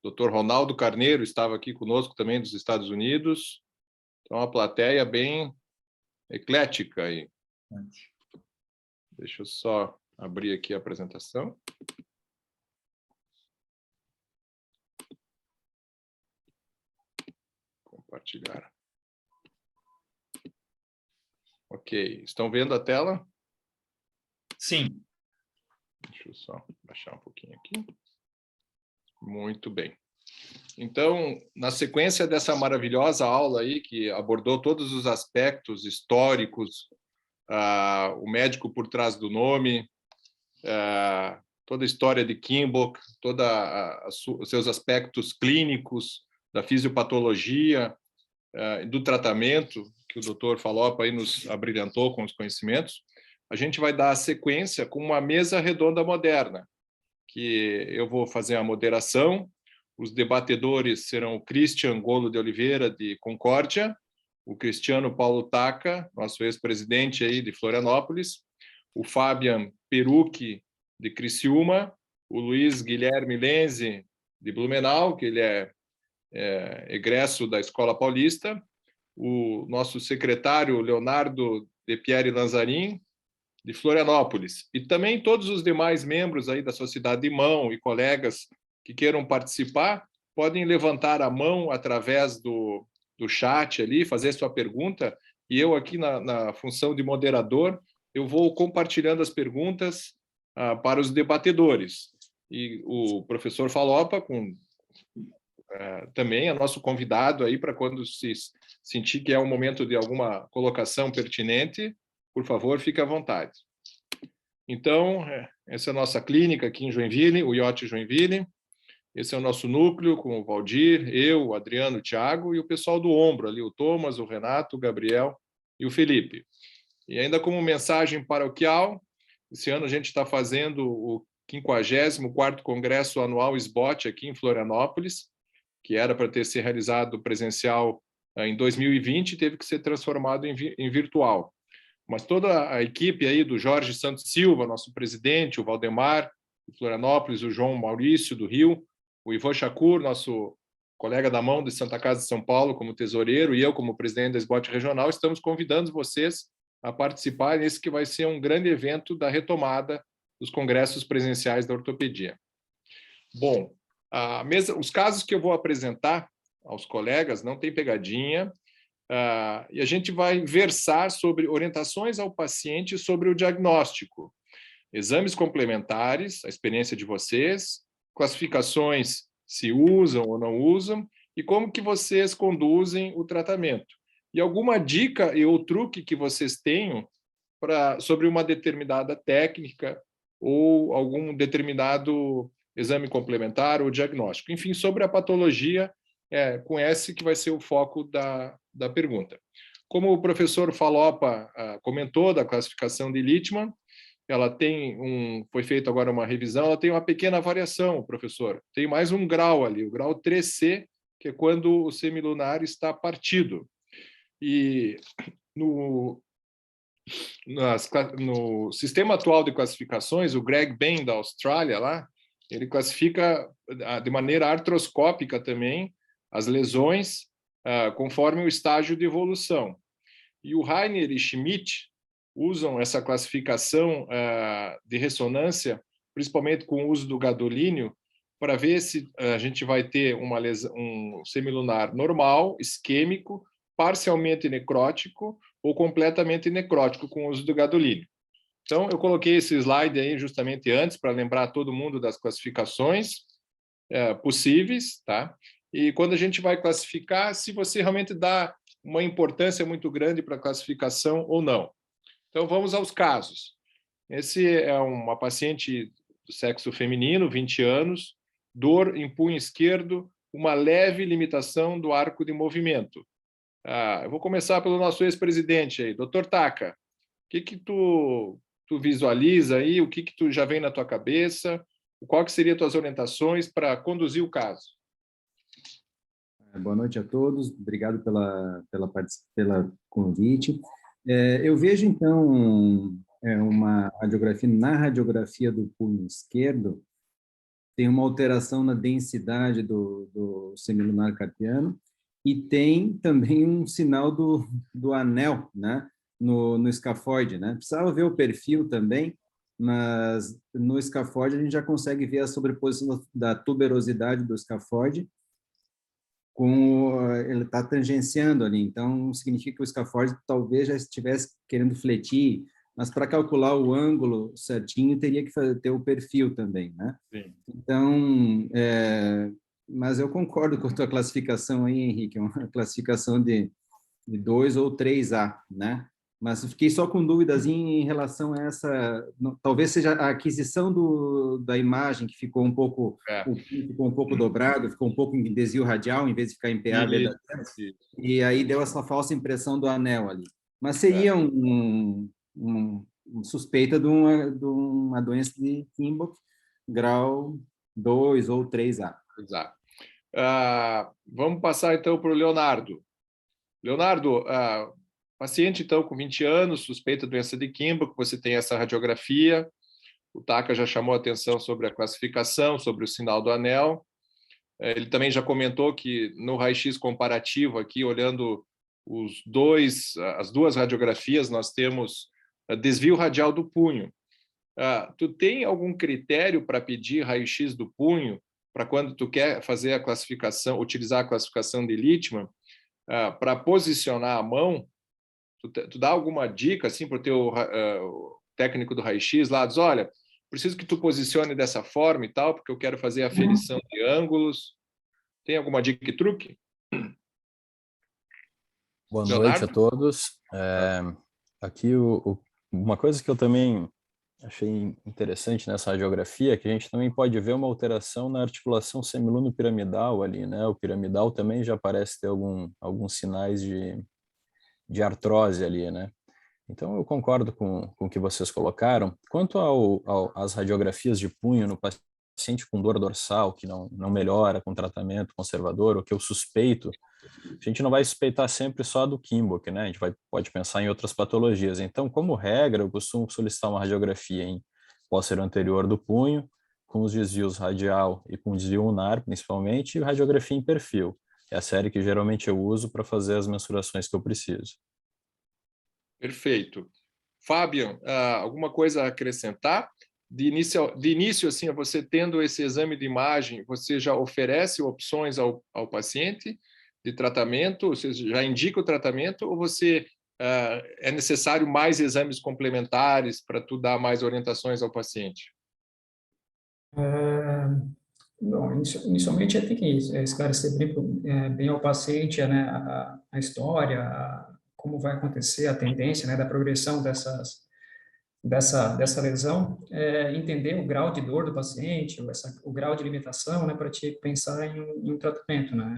O Dr. Ronaldo Carneiro estava aqui conosco também, dos Estados Unidos. Então, uma plateia bem eclética aí. Deixa eu só abrir aqui a apresentação. Compartilhar. Ok. Estão vendo a tela? Sim. Deixa eu só baixar um pouquinho aqui. Muito bem. Então, na sequência dessa maravilhosa aula aí, que abordou todos os aspectos históricos, o médico por trás do nome, toda a história de Kinbock, os seus aspectos clínicos, da fisiopatologia, do tratamento, que o doutor Falopa aí nos abrilhantou com os conhecimentos, a gente vai dar a sequência com uma mesa redonda moderna, que eu vou fazer a moderação. Os debatedores serão o Christian Golo de Oliveira, de Concórdia, o Cristiano Paulo Taca, nosso ex-presidente aí de Florianópolis, o Fabian Perucchi, de Criciúma, o Luiz Guilherme Lenzi, de Blumenau, que ele é egresso da Escola Paulista, o nosso secretário Leonardo de Pieri Lanzarin, de Florianópolis, e também todos os demais membros aí da Sociedade de Mão e colegas que queiram participar, podem levantar a mão através do chat ali, fazer sua pergunta, e eu aqui na função de moderador, eu vou compartilhando as perguntas para os debatedores. E o professor Falopa, também é nosso convidado aí para quando se sentir que é o momento de alguma colocação pertinente, por favor, fique à vontade. Então, essa é a nossa clínica aqui em Joinville, o IOT Joinville. Esse é o nosso núcleo, com o Valdir, eu, o Adriano, o Thiago e o pessoal do ombro ali, o Thomas, o Renato, o Gabriel e o Felipe. E ainda como mensagem paroquial, esse ano a gente está fazendo o 54º Congresso Anual SBOT aqui em Florianópolis, que era para ter sido realizado presencial em 2020, teve que ser transformado em virtual. Mas toda a equipe aí do Jorge Santos Silva, nosso presidente, o Valdemar, de Florianópolis, o João Maurício, do Rio, o Ivan Chacur, nosso colega da mão de Santa Casa de São Paulo, como tesoureiro, e eu, como presidente da SBOT Regional, estamos convidando vocês a participar nesse que vai ser um grande evento da retomada dos congressos presenciais da ortopedia. Bom, os casos que eu vou apresentar aos colegas, não tem pegadinha, e a gente vai versar sobre orientações ao paciente sobre o diagnóstico, exames complementares, a experiência de vocês, classificações, se usam ou não usam, e como que vocês conduzem o tratamento. E alguma dica ou truque que vocês tenham sobre uma determinada técnica ou algum determinado exame complementar ou diagnóstico. Enfim, sobre a patologia, com esse que vai ser o foco da pergunta. Como o professor Falopa comentou da classificação de Littmann, ela tem foi feita agora uma revisão, ela tem uma pequena variação, professor. Tem mais um grau ali, o grau 3C, que é quando o semilunar está partido. E no sistema atual de classificações, o Greg Bain, da Austrália, lá, ele classifica de maneira artroscópica também as lesões conforme o estágio de evolução. E o Rainer e Schmidt usam essa classificação de ressonância, principalmente com o uso do gadolínio, para ver se a gente vai ter um semilunar normal, isquêmico, parcialmente necrótico ou completamente necrótico com o uso do gadolínio. Então, eu coloquei esse slide aí justamente antes para lembrar todo mundo das classificações possíveis, tá? E quando a gente vai classificar, se você realmente dá uma importância muito grande para a classificação ou não. Então, vamos aos casos. Esse é uma paciente do sexo feminino, 20 anos, dor em punho esquerdo, uma leve limitação do arco de movimento. Eu vou começar pelo nosso ex-presidente aí, Dr. Taka. O que tu visualiza aí? O que tu já vem na tua cabeça? Qual que seriam as tuas orientações para conduzir o caso? Boa noite a todos. Obrigado pela convite. Eu vejo, então, uma radiografia. Na radiografia do punho esquerdo, tem uma alteração na densidade do semilunar carpiano e tem também um sinal do anel, né, no escafoide, né? Precisava ver o perfil também, mas no escafoide a gente já consegue ver a sobreposição da tuberosidade do escafoide ele está tangenciando ali, então significa que o escafoide talvez já estivesse querendo fletir, mas para calcular o ângulo certinho teria que ter o perfil também, né? Sim. Então, mas eu concordo com a tua classificação aí, Henrique, é uma classificação de 2 ou 3A, né? Mas fiquei só com dúvidas em relação a essa, talvez seja a aquisição da imagem que ficou um pouco, ficou um pouco dobrado, ficou um pouco em desvio radial, em vez de ficar em PA verdadeiro, e aí deu essa falsa impressão do anel ali. Mas seria uma suspeita de uma doença de Kienbock, grau 2 ou 3A. Exato. Vamos passar então para o Leonardo. Leonardo, paciente, então, com 20 anos, suspeita de doença de Kienbock, você tem essa radiografia, o Taka já chamou a atenção sobre a classificação, sobre o sinal do anel. Ele também já comentou que no raio-x comparativo aqui, olhando as duas radiografias, nós temos desvio radial do punho. Tu tem algum critério para pedir raio-x do punho, para quando tu quer fazer a classificação, utilizar a classificação de Littmann, para posicionar a mão? Tu dá alguma dica assim para o teu técnico do raio-x lá, diz, olha, preciso que tu posicione dessa forma e tal, porque eu quero fazer a aferição de ângulos. Tem alguma dica e truque? Boa noite a todos. Aqui uma coisa que eu também achei interessante nessa radiografia é que a gente também pode ver uma alteração na articulação semiluno-piramidal ali, né? O piramidal também já parece ter alguns sinais de artrose ali, né? Então, eu concordo com o que vocês colocaram. Quanto às radiografias de punho no paciente com dor dorsal, que não melhora com tratamento conservador, o que eu suspeito, a gente não vai suspeitar sempre só do Kienbock, né? A gente pode pensar em outras patologias. Então, como regra, eu costumo solicitar uma radiografia em póstero anterior do punho, com os desvios radial e com desvio ulnar, principalmente, e radiografia em perfil. É a série que geralmente eu uso para fazer as mensurações que eu preciso. Perfeito. Fabian, alguma coisa a acrescentar? De início, assim, você tendo esse exame de imagem, você já oferece opções ao paciente de tratamento? Você já indica o tratamento ou é necessário mais exames complementares para tu dar mais orientações ao paciente? Bom, inicialmente tem que esclarecer bem ao paciente, né, a história, como vai acontecer, a tendência, né, da progressão dessa lesão, entender o grau de dor do paciente, o grau de limitação, né, para te pensar em um tratamento, né.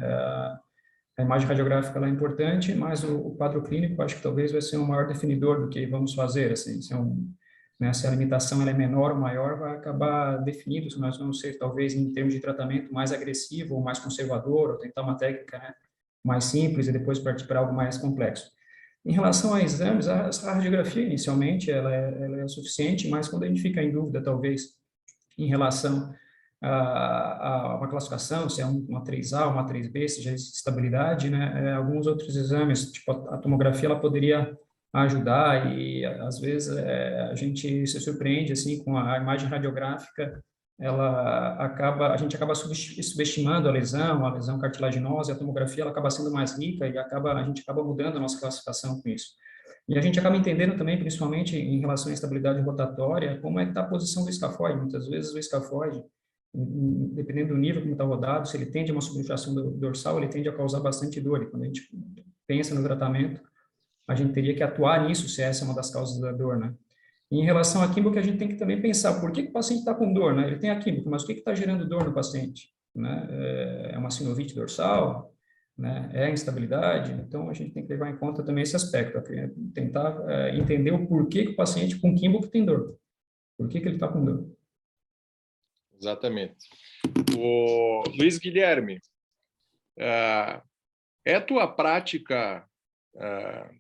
A imagem radiográfica ela é importante, mas o quadro clínico acho que talvez vai ser o maior definidor do que vamos fazer, assim, se a limitação ela é menor ou maior, vai acabar definindo se nós vamos ser, talvez, em termos de tratamento, mais agressivo ou mais conservador, ou tentar uma técnica, né, mais simples e depois partir para algo mais complexo. Em relação a exames, a radiografia, inicialmente, ela é suficiente, mas quando a gente fica em dúvida, talvez, em relação a uma classificação, se é uma 3A, uma 3B, se já existe estabilidade, né, alguns outros exames, tipo a tomografia, ela poderia ajudar e às vezes a gente se surpreende assim com a imagem radiográfica, a gente acaba subestimando a lesão cartilaginosa, e a tomografia ela acaba sendo mais rica e a gente acaba mudando a nossa classificação com isso. E a gente acaba entendendo também, principalmente em relação à estabilidade rotatória, como é que está a posição do escafoide. Muitas vezes o escafoide, dependendo do nível como está rodado, se ele tende a uma subluxação dorsal, ele tende a causar bastante dor. E quando a gente pensa no tratamento, a gente teria que atuar nisso, se essa é uma das causas da dor, né? E em relação à química, a gente tem que também pensar por que o paciente está com dor, né? Ele tem a química, mas o que está gerando dor no paciente? Né? É uma sinovite dorsal? Né? É a instabilidade? Então, a gente tem que levar em conta também esse aspecto, tentar entender o porquê que o paciente com química tem dor. Por que ele está com dor? Exatamente. O Luiz Guilherme, é tua prática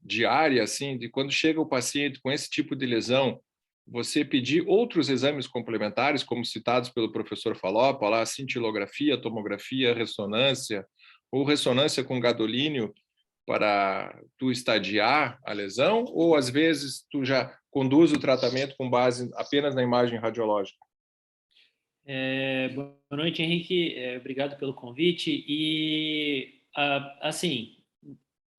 diária, assim, de quando chega o paciente com esse tipo de lesão, você pedir outros exames complementares, como citados pelo professor Falopa, lá, cintilografia, tomografia, ressonância, ou ressonância com gadolínio para tu estadiar a lesão, ou às vezes tu já conduz o tratamento com base apenas na imagem radiológica? Boa noite, Henrique. Obrigado pelo convite. E, assim,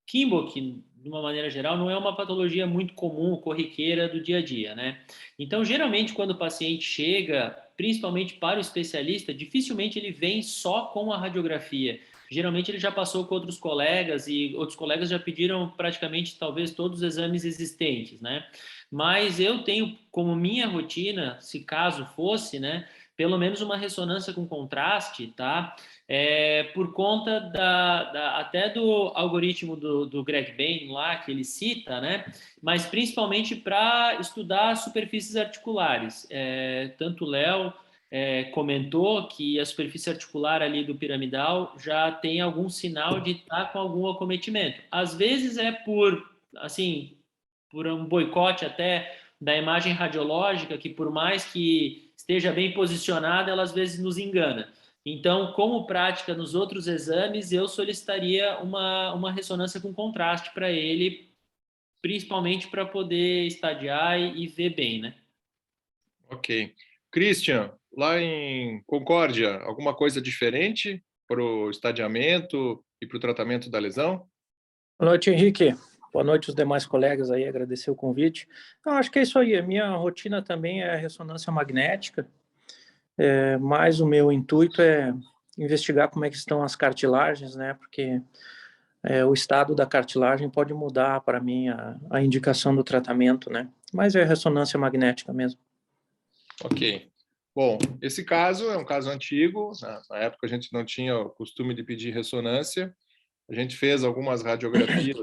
Kienbock, de uma maneira geral, não é uma patologia muito comum, corriqueira do dia a dia, né? Então, geralmente, quando o paciente chega, principalmente para o especialista, dificilmente ele vem só com a radiografia. Geralmente ele já passou com outros colegas e outros colegas já pediram praticamente, talvez, todos os exames existentes, né? Mas eu tenho como minha rotina, se caso fosse, né, pelo menos uma ressonância com contraste, tá? Por conta até do algoritmo do Greg Bain lá, que ele cita, né? Mas principalmente para estudar superfícies articulares. Tanto o Léo comentou que a superfície articular ali do piramidal já tem algum sinal de estar com algum acometimento. Às vezes é por um boicote até da imagem radiológica, que por mais que esteja bem posicionada, ela às vezes nos engana. Então, como prática nos outros exames, eu solicitaria uma ressonância com contraste para ele, principalmente para poder estadiar e ver bem, né? Ok. Christian, lá em Concórdia, alguma coisa diferente para o estadiamento e para o tratamento da lesão? Boa noite, Henrique. Boa noite os demais colegas aí, agradecer o convite. Eu acho que é isso aí, a minha rotina também é ressonância magnética, mas o meu intuito é investigar como é que estão as cartilagens, né, porque o estado da cartilagem pode mudar para mim a indicação do tratamento, né, mas é ressonância magnética mesmo. Ok. Bom, esse caso é um caso antigo, na época a gente não tinha o costume de pedir ressonância, a gente fez algumas radiografias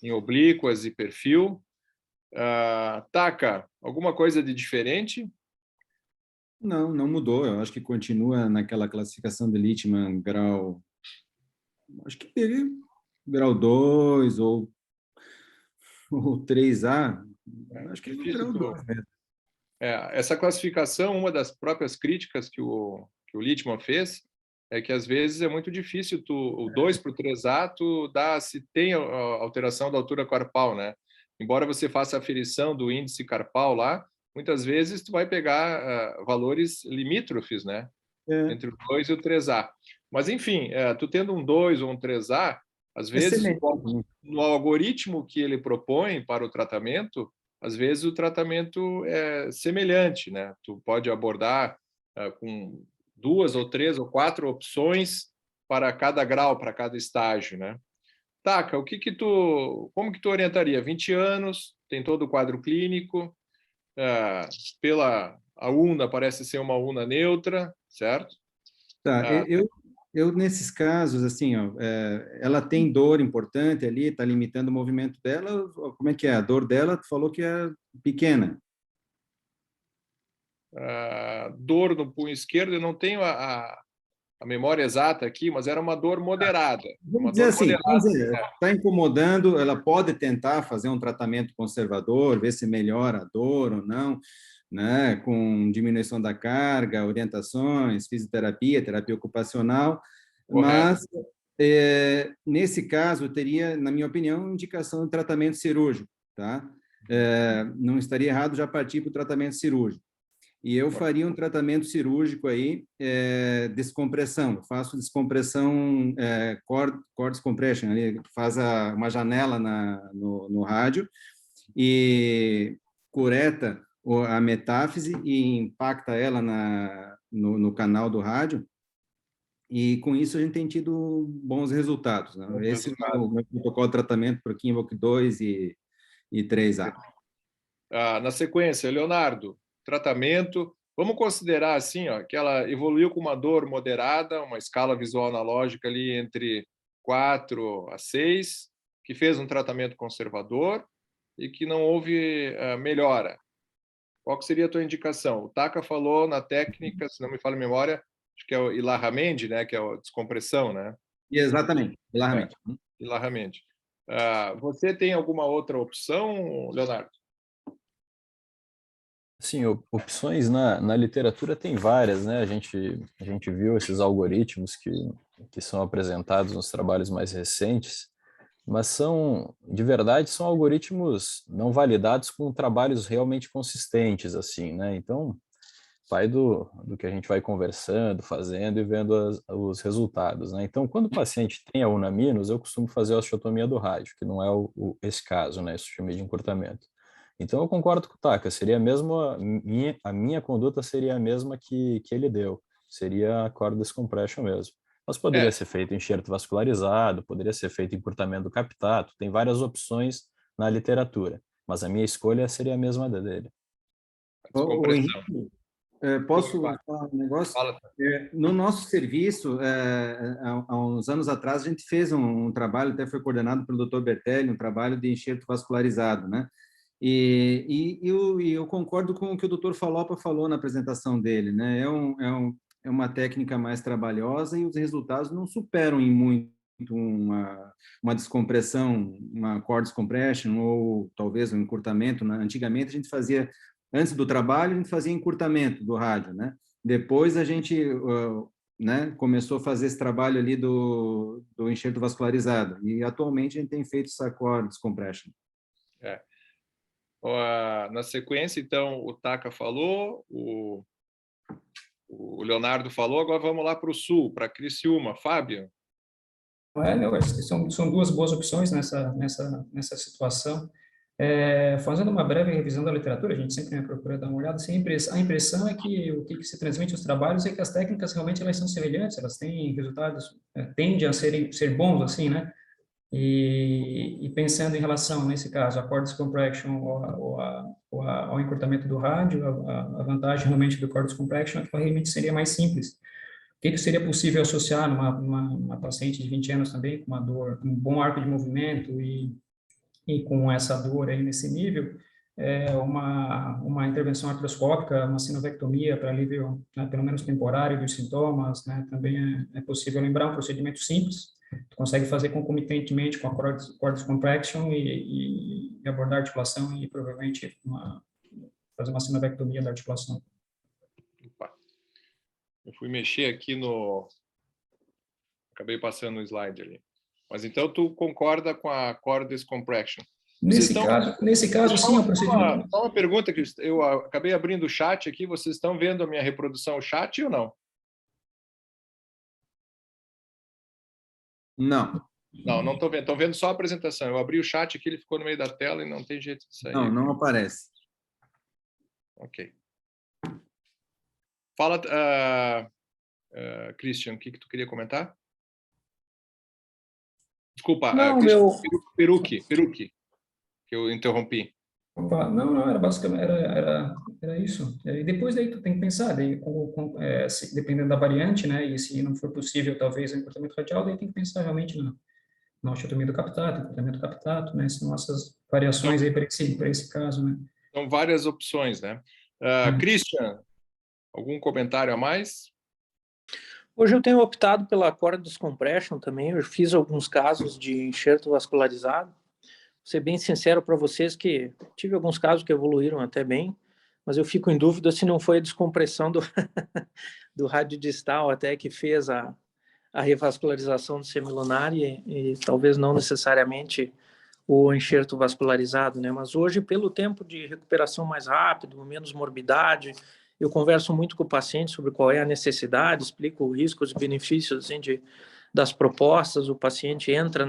em oblíquas e perfil. Taka, alguma coisa de diferente? Não mudou. Eu acho que continua naquela classificação de Littmann grau... Acho que teria grau 2 ou 3A. Acho que é grau 2 mesmo. Essa classificação, uma das próprias críticas que o Littmann fez, é que às vezes é muito difícil o 2 para o 3A, se tem alteração da altura corpal, né? Embora você faça a aferição do índice carpal lá, muitas vezes tu vai pegar valores limítrofes, né? Entre o 2 e o 3A. Mas, enfim, tu tendo um 2 ou um 3A, às vezes, no algoritmo que ele propõe para o tratamento, às vezes o tratamento é semelhante, né? Tu pode abordar com 2 ou 3 ou 4 opções para cada grau, para cada estágio, né? Taka, como que tu orientaria? 20 anos, tem todo o quadro clínico, a UNA parece ser uma UNA neutra, certo? Tá, eu nesses casos, assim, ó, ela tem dor importante ali, está limitando o movimento dela, como é que é? A dor dela, tu falou que é pequena. Dor no punho esquerdo, eu não tenho a memória exata aqui, mas era uma dor moderada. Vamos dizer assim, está incomodando, ela pode tentar fazer um tratamento conservador, ver se melhora a dor ou não, né, com diminuição da carga, orientações, fisioterapia, terapia ocupacional, mas nesse caso teria, na minha opinião, indicação de tratamento cirúrgico, tá? Não estaria errado já partir para o tratamento cirúrgico. E eu faria um tratamento cirúrgico aí, descompressão. Eu faço descompressão, cord compression, ali, faz uma janela no rádio, e cureta a metáfise e impacta ela no canal do rádio. E com isso a gente tem tido bons resultados, né? Esse é o meu protocolo de tratamento para o Kinvolk 2 e 3A. Na sequência, Leonardo, tratamento. Vamos considerar assim, ó, que ela evoluiu com uma dor moderada, uma escala visual analógica ali entre 4 a 6, que fez um tratamento conservador e que não houve melhora. Qual que seria a tua indicação? O Taka falou na técnica, se não me falha a memória, acho que é o Ilharramendi, né, que é a descompressão, né? Exatamente, Ilharramendi. Ilharramendi. Você tem alguma outra opção, Leonardo? Sim, opções na literatura tem várias, né? A gente viu esses algoritmos que são apresentados nos trabalhos mais recentes, mas de verdade, são algoritmos não validados com trabalhos realmente consistentes, assim, né? Então, vai do que a gente vai conversando, fazendo e vendo os resultados, né? Então, quando o paciente tem a Unaminos, eu costumo fazer a osteotomia do rádio, que não é esse caso, né? Osteotomia de encurtamento. Então, eu concordo com o Taka, seria mesmo a minha conduta seria a mesma que ele deu, seria a cord decompression mesmo. Mas poderia ser feito enxerto vascularizado, poderia ser feito encurtamento do captato, tem várias opções na literatura, mas a minha escolha seria a mesma da dele. Ô, Henrique, posso falar um negócio? No nosso serviço, há uns anos atrás, a gente fez um trabalho, até foi coordenado pelo Dr. Bertelli, um trabalho de enxerto vascularizado, né? E eu concordo com o que o Dr. Falopa falou na apresentação dele, né? É uma técnica mais trabalhosa e os resultados não superam em muito uma descompressão, uma cord decompression ou talvez um encurtamento, né? Antigamente a gente fazia, antes do trabalho, a gente fazia encurtamento do rádio, né? Depois a gente né, começou a fazer esse trabalho ali do enxerto vascularizado e atualmente a gente tem feito essa cord decompression. Na sequência, então, o Taka falou, o Leonardo falou, agora vamos lá para o sul, para Criciúma. Fábio? São duas boas opções nessa situação. Fazendo uma breve revisão da literatura, a gente sempre procura dar uma olhada, a impressão é que o que se transmite nos trabalhos é que as técnicas realmente elas são semelhantes, elas têm resultados, tendem a ser bons, assim, né? E pensando em relação, nesse caso, a cord decompression ou ao encurtamento do rádio, a vantagem realmente do cord decompression é que realmente seria mais simples. O que seria possível associar numa paciente de 20 anos também, com uma dor, um bom arco de movimento e com essa dor aí nesse nível, uma intervenção artroscópica, uma sinovectomia para alívio, né, pelo menos temporário, dos sintomas, né, também é possível lembrar um procedimento simples. Tu consegue fazer concomitantemente com a cord decompression e abordar a articulação e provavelmente fazer uma sinovectomia da articulação. Opa. Eu fui mexer aqui acabei passando o slide ali. Mas então tu concorda com a cord decompression? Nesse caso, sim, é um procedimento. Só uma pergunta, que eu acabei abrindo o chat aqui, vocês estão vendo a minha reprodução chat ou não? Não. Não estou vendo. Estão vendo só a apresentação. Eu abri o chat aqui, ele ficou no meio da tela e não tem jeito de sair. Não aparece. Ok. Fala, Christian, o que tu queria comentar? Desculpa, Perucchi, que eu interrompi. Opa, não, era basicamente, era isso. E depois daí tu tem que pensar, daí, dependendo da variante, né, e se não for possível, talvez, o encurtamento radial, daí tem que pensar realmente na osteotomia do captato, encurtamento do captato, né, são essas variações aí para esse caso, né. São várias opções, né. Christian, algum comentário a mais? Hoje eu tenho optado pela cord decompression também, eu fiz alguns casos de enxerto vascularizado. Vou ser bem sincero para vocês que tive alguns casos que evoluíram até bem, mas eu fico em dúvida se não foi a descompressão do rádio distal até que fez a revascularização do semilunar e talvez não necessariamente o enxerto vascularizado, né? Mas hoje, pelo tempo de recuperação mais rápido, menos morbidade, eu converso muito com o paciente sobre qual é a necessidade, explico riscos e benefícios assim, das propostas, o paciente entra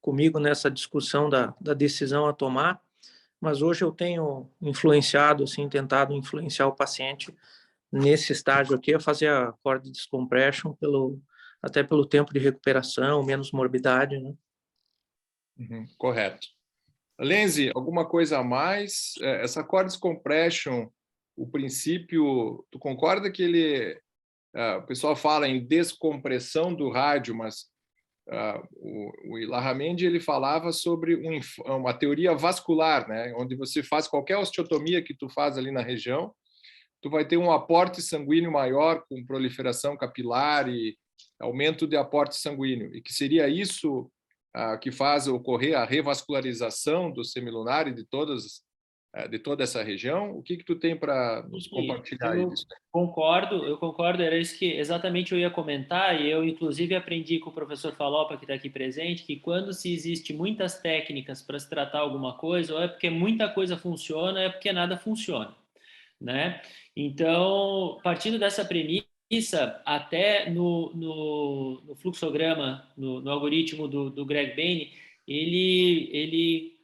comigo nessa discussão da decisão a tomar. mas hoje eu tenho influenciado, assim, tentado influenciar o paciente nesse estágio aqui a fazer a cord descompression até pelo tempo de recuperação, menos morbidade, né? Correto. Lenzi, alguma coisa a mais? Essa cord descompression, o princípio, tu concorda que ele, o pessoal fala em descompressão do rádio, mas o Ilharramendi ele falava sobre uma teoria vascular, né, onde você faz qualquer osteotomia que tu faz ali na região, tu vai ter um aporte sanguíneo maior com proliferação capilar e aumento de aporte sanguíneo, e que seria isso que faz ocorrer a revascularização do semilunar e de toda essa região. O que tu tem para nos compartilhar aí disso? Eu concordo, era isso que exatamente eu ia comentar, e eu inclusive aprendi com o professor Falopa, que está aqui presente, que quando se existe muitas técnicas para se tratar alguma coisa, ou é porque muita coisa funciona, ou é porque nada funciona, né? Então, partindo dessa premissa, até no fluxograma, no algoritmo do Greg Bain, ele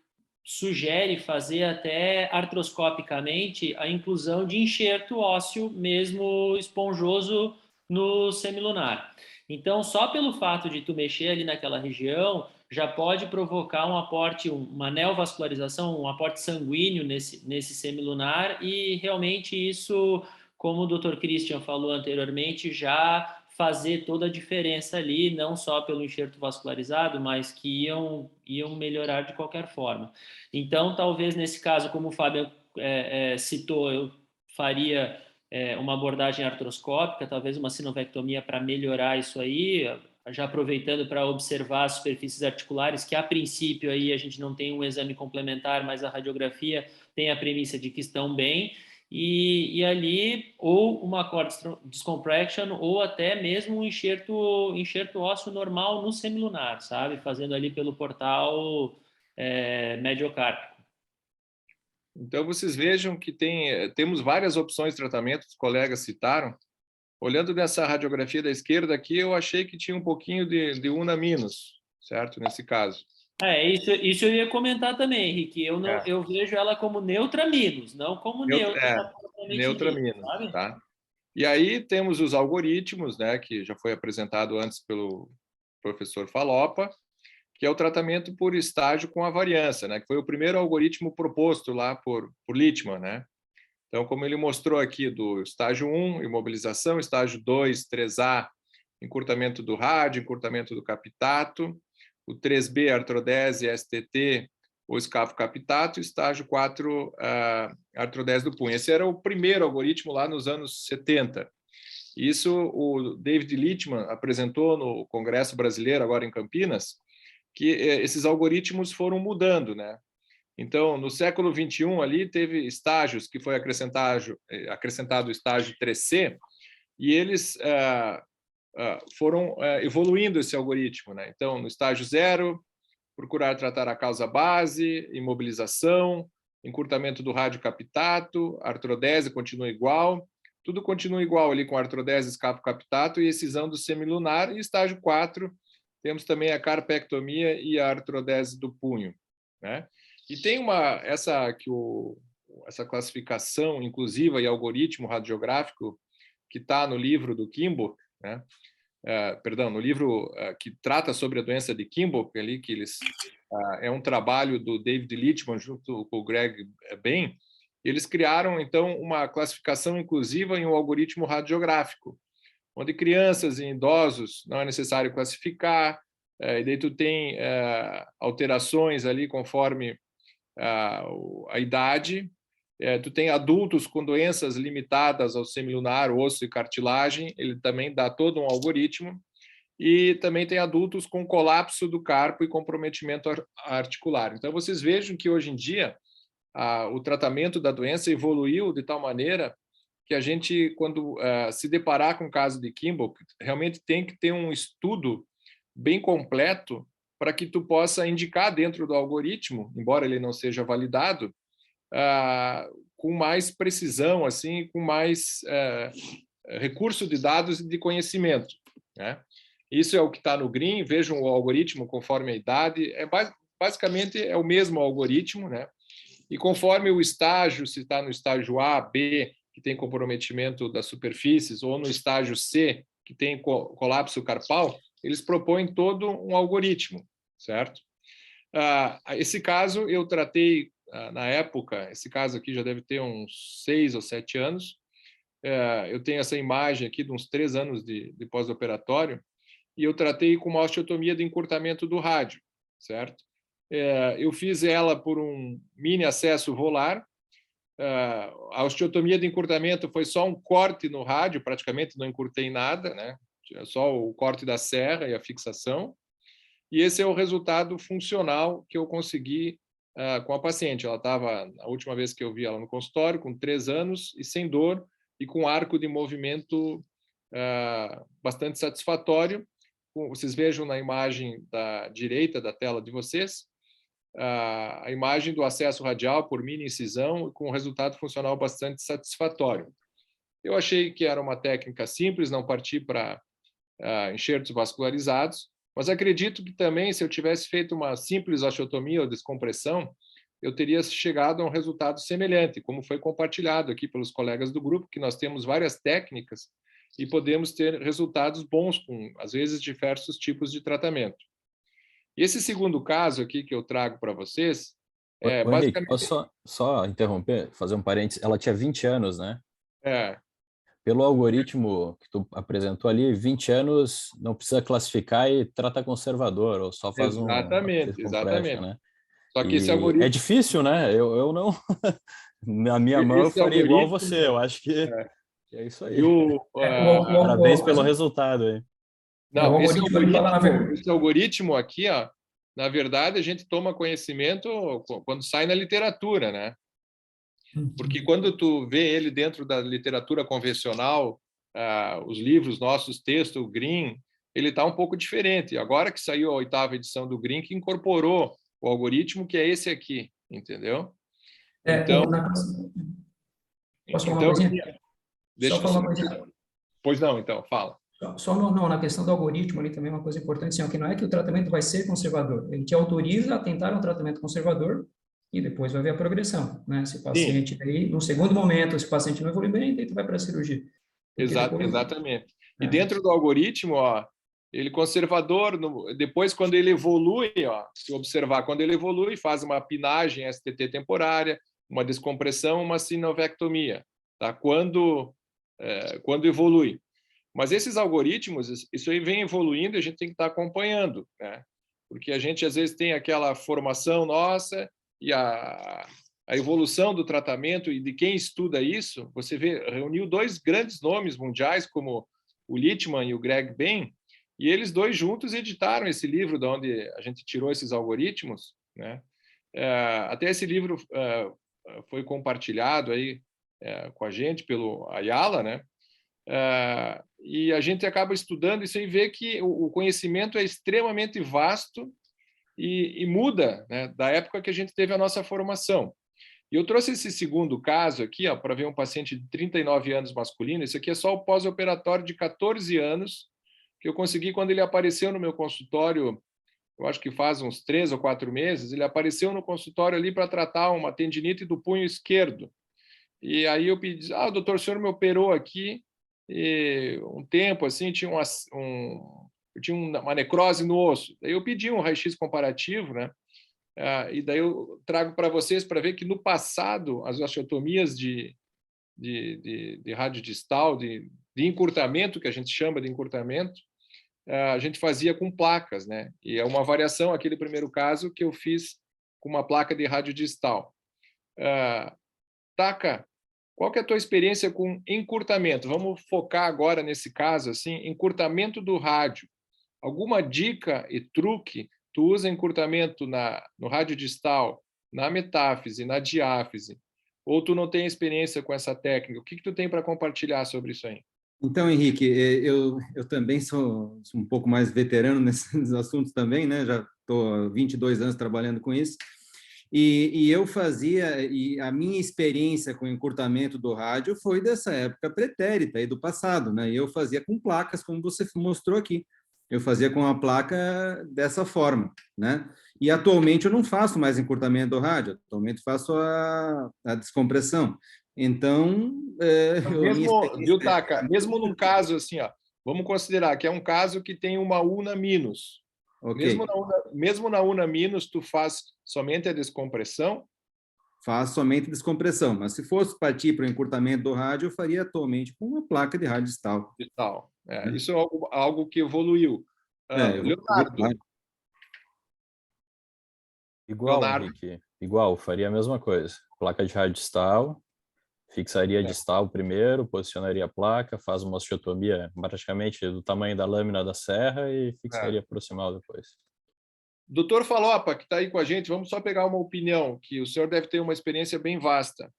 sugere fazer até artroscopicamente a inclusão de enxerto ósseo mesmo esponjoso no semilunar. Então, só pelo fato de tu mexer ali naquela região, já pode provocar um aporte, uma neovascularização, um aporte sanguíneo nesse semilunar, e realmente isso, como o Dr. Christian falou anteriormente, já fazer toda a diferença ali, não só pelo enxerto vascularizado, mas que iam melhorar de qualquer forma. Então, talvez nesse caso, como o Fábio citou, eu faria uma abordagem artroscópica, talvez uma sinovectomia para melhorar isso aí, já aproveitando para observar as superfícies articulares, que a princípio aí a gente não tem um exame complementar, mas a radiografia tem a premissa de que estão bem, e ali ou uma cord descompression ou até mesmo um enxerto ósseo normal no semilunar, sabe? Fazendo ali pelo portal mediocárpico. Então, vocês vejam que temos várias opções de tratamento, os colegas citaram. Olhando nessa radiografia da esquerda aqui, eu achei que tinha um pouquinho de una minus, certo? Nesse caso. Isso eu ia comentar também, Henrique. Eu vejo ela como neutra minus, não como neutra. Neutra minus, sabe? Tá? E aí temos os algoritmos, né, que já foi apresentado antes pelo professor Falopa, que é o tratamento por estágio com a variância, né, que foi o primeiro algoritmo proposto lá por Littmann, né? Então, como ele mostrou aqui, do estágio 1, imobilização, estágio 2, 3A, encurtamento do rádio, encurtamento do capitato, o 3B, artrodese, STT, ou escafo capitato, e estágio 4, artrodese do punho. Esse era o primeiro algoritmo lá nos anos 70. Isso o David Littmann apresentou no Congresso Brasileiro, agora em Campinas, que esses algoritmos foram mudando, né? Então, no século XXI, ali teve estágios que foi acrescentado o estágio 3C, e eles foram evoluindo esse algoritmo, né? Então, no estágio 0, procurar tratar a causa base, imobilização, encurtamento do rádio capitato, artrodese continua igual, tudo continua igual ali com artrodese, escafo capitato e excisão do semilunar. E estágio 4, temos também a carpectomia e a artrodese do punho, né? E tem essa classificação inclusiva e algoritmo radiográfico que está no livro do Kimball, né? No livro que trata sobre a doença de Kimball, ali, que é um trabalho do David Littmann junto com o Greg Bain. Eles criaram, então, uma classificação inclusiva em um algoritmo radiográfico, onde crianças e idosos não é necessário classificar, e daí tu tem alterações ali conforme a idade. Tu tem adultos com doenças limitadas ao semilunar, osso e cartilagem, ele também dá todo um algoritmo, e também tem adultos com colapso do carpo e comprometimento articular. Então, vocês vejam que hoje em dia o tratamento da doença evoluiu de tal maneira que a gente, quando se deparar com o caso de Kimball, realmente tem que ter um estudo bem completo para que tu possa indicar dentro do algoritmo, embora ele não seja validado, com mais precisão, assim, com mais recurso de dados e de conhecimento, né? Isso é o que está no Green. Vejam o algoritmo conforme a idade. Basicamente é o mesmo algoritmo, né? E conforme o estágio, se está no estágio A, B, que tem comprometimento das superfícies, ou no estágio C, que tem colapso carpal, eles propõem todo um algoritmo, certo? Esse caso eu tratei na época, esse caso aqui já deve ter uns 6 ou 7 anos, eu tenho essa imagem aqui de uns 3 anos de pós-operatório, e eu tratei com uma osteotomia de encurtamento do rádio, certo? Eu fiz ela por um mini acesso volar. A osteotomia de encurtamento foi só um corte no rádio, praticamente não encurtei nada, né? Só o corte da serra e a fixação. E esse é o resultado funcional que eu consegui com a paciente. Ela estava, a última vez que eu vi ela no consultório, com 3 anos e sem dor, e com arco de movimento bastante satisfatório. Vocês vejam na imagem da direita da tela de vocês, a imagem do acesso radial por mini incisão, com um resultado funcional bastante satisfatório. Eu achei que era uma técnica simples, não parti para enxertos vascularizados, mas acredito que também, se eu tivesse feito uma simples osteotomia ou descompressão, eu teria chegado a um resultado semelhante, como foi compartilhado aqui pelos colegas do grupo, que nós temos várias técnicas e podemos ter resultados bons com, às vezes, diversos tipos de tratamento. E esse segundo caso aqui que eu trago para vocês basicamente... Henrique, posso só interromper, fazer um parênteses? Ela tinha 20 anos, né? Pelo algoritmo que tu apresentou ali, 20 anos não precisa classificar e trata conservador, ou só faz exatamente. Né? Só que esse algoritmo... É difícil, né? Eu não... Na minha mão eu faria igual você, eu acho que é isso aí. Parabéns pelo resultado aí. Não, esse algoritmo aqui, ó, na verdade, a gente toma conhecimento quando sai na literatura, né? Porque quando tu vê ele dentro da literatura convencional, os livros, nossos textos, o Green, ele está um pouco diferente. Agora que saiu a 8ª edição do Green, que incorporou o algoritmo, que é esse aqui, entendeu? Então, posso falar uma coisinha? Deixa eu falar. Pois não, então, fala. Só na questão do algoritmo ali também uma coisa importante, assim, que não é que o tratamento vai ser conservador, ele te autoriza a tentar um tratamento conservador e depois vai ver a progressão, né? Se o paciente aí, no segundo momento, se o paciente não evolui bem, daí tu vai para a cirurgia. Exatamente. E dentro do algoritmo, ó, ele conservador, depois quando ele evolui, ó, se observar, quando ele evolui, faz uma pinagem STT temporária, uma descompressão, uma sinovectomia, tá? Quando evolui. Mas esses algoritmos, isso aí vem evoluindo e a gente tem que estar acompanhando, né? Porque a gente, às vezes, tem aquela formação nossa e a evolução do tratamento e de quem estuda isso, você vê, reuniu 2 grandes nomes mundiais, como o Littman e o Greg Bain, e eles 2 juntos editaram esse livro de onde a gente tirou esses algoritmos, né? Até esse livro foi compartilhado aí com a gente pelo Ayala, né? E a gente acaba estudando isso e vê que o conhecimento é extremamente vasto e muda, né, da época que a gente teve a nossa formação. E eu trouxe esse segundo caso aqui para ver um paciente de 39 anos masculino. Isso aqui é só o pós-operatório de 14 anos que eu consegui quando ele apareceu no meu consultório, eu acho que faz uns 3 ou 4 meses, ele apareceu no consultório ali para tratar uma tendinite do punho esquerdo. E aí eu pedi, doutor, o senhor me operou aqui, e um tempo assim tinha uma necrose no osso. Daí eu pedi um raio-x comparativo, né? E daí eu trago para vocês para ver que no passado as osteotomias de rádio distal, de encurtamento, que a gente chama de encurtamento, a gente fazia com placas, né? E é uma variação, aquele primeiro caso que eu fiz com uma placa de rádio distal. Taka, qual que é a tua experiência com encurtamento? Vamos focar agora nesse caso, assim, encurtamento do rádio. Alguma dica e truque? Tu usa encurtamento no rádio distal, na metáfise, na diáfise, ou tu não tem experiência com essa técnica? O que tu tem para compartilhar sobre isso aí? Então, Henrique, eu também sou um pouco mais veterano nesses assuntos também, né? Já estou há 22 anos trabalhando com isso. E eu fazia, e a minha experiência com encurtamento do rádio foi dessa época pretérita, aí do passado, né? E eu fazia com placas, como você mostrou aqui. eu fazia com a placa dessa forma, né? E atualmente eu não faço mais encurtamento do rádio, atualmente faço a descompressão. Então, Mesmo, viu, Taka? Mesmo num caso assim, ó, vamos considerar que é um caso que tem uma UNA minus. Okay. Mesmo na UNA minus, tu faz somente a descompressão? Faço somente descompressão, mas se fosse partir para o encurtamento do rádio, eu faria atualmente com uma placa de rádio distal. Isso é algo que evoluiu. Leonardo. Igual, Leonardo. Henrique. Igual, faria a mesma coisa. Placa de rádio distal, fixaria distal primeiro, posicionaria a placa, faz uma osteotomia praticamente do tamanho da lâmina da serra e fixaria proximal depois. Doutor Falopa, que está aí com a gente, vamos só pegar uma opinião, que o senhor deve ter uma experiência bem vasta.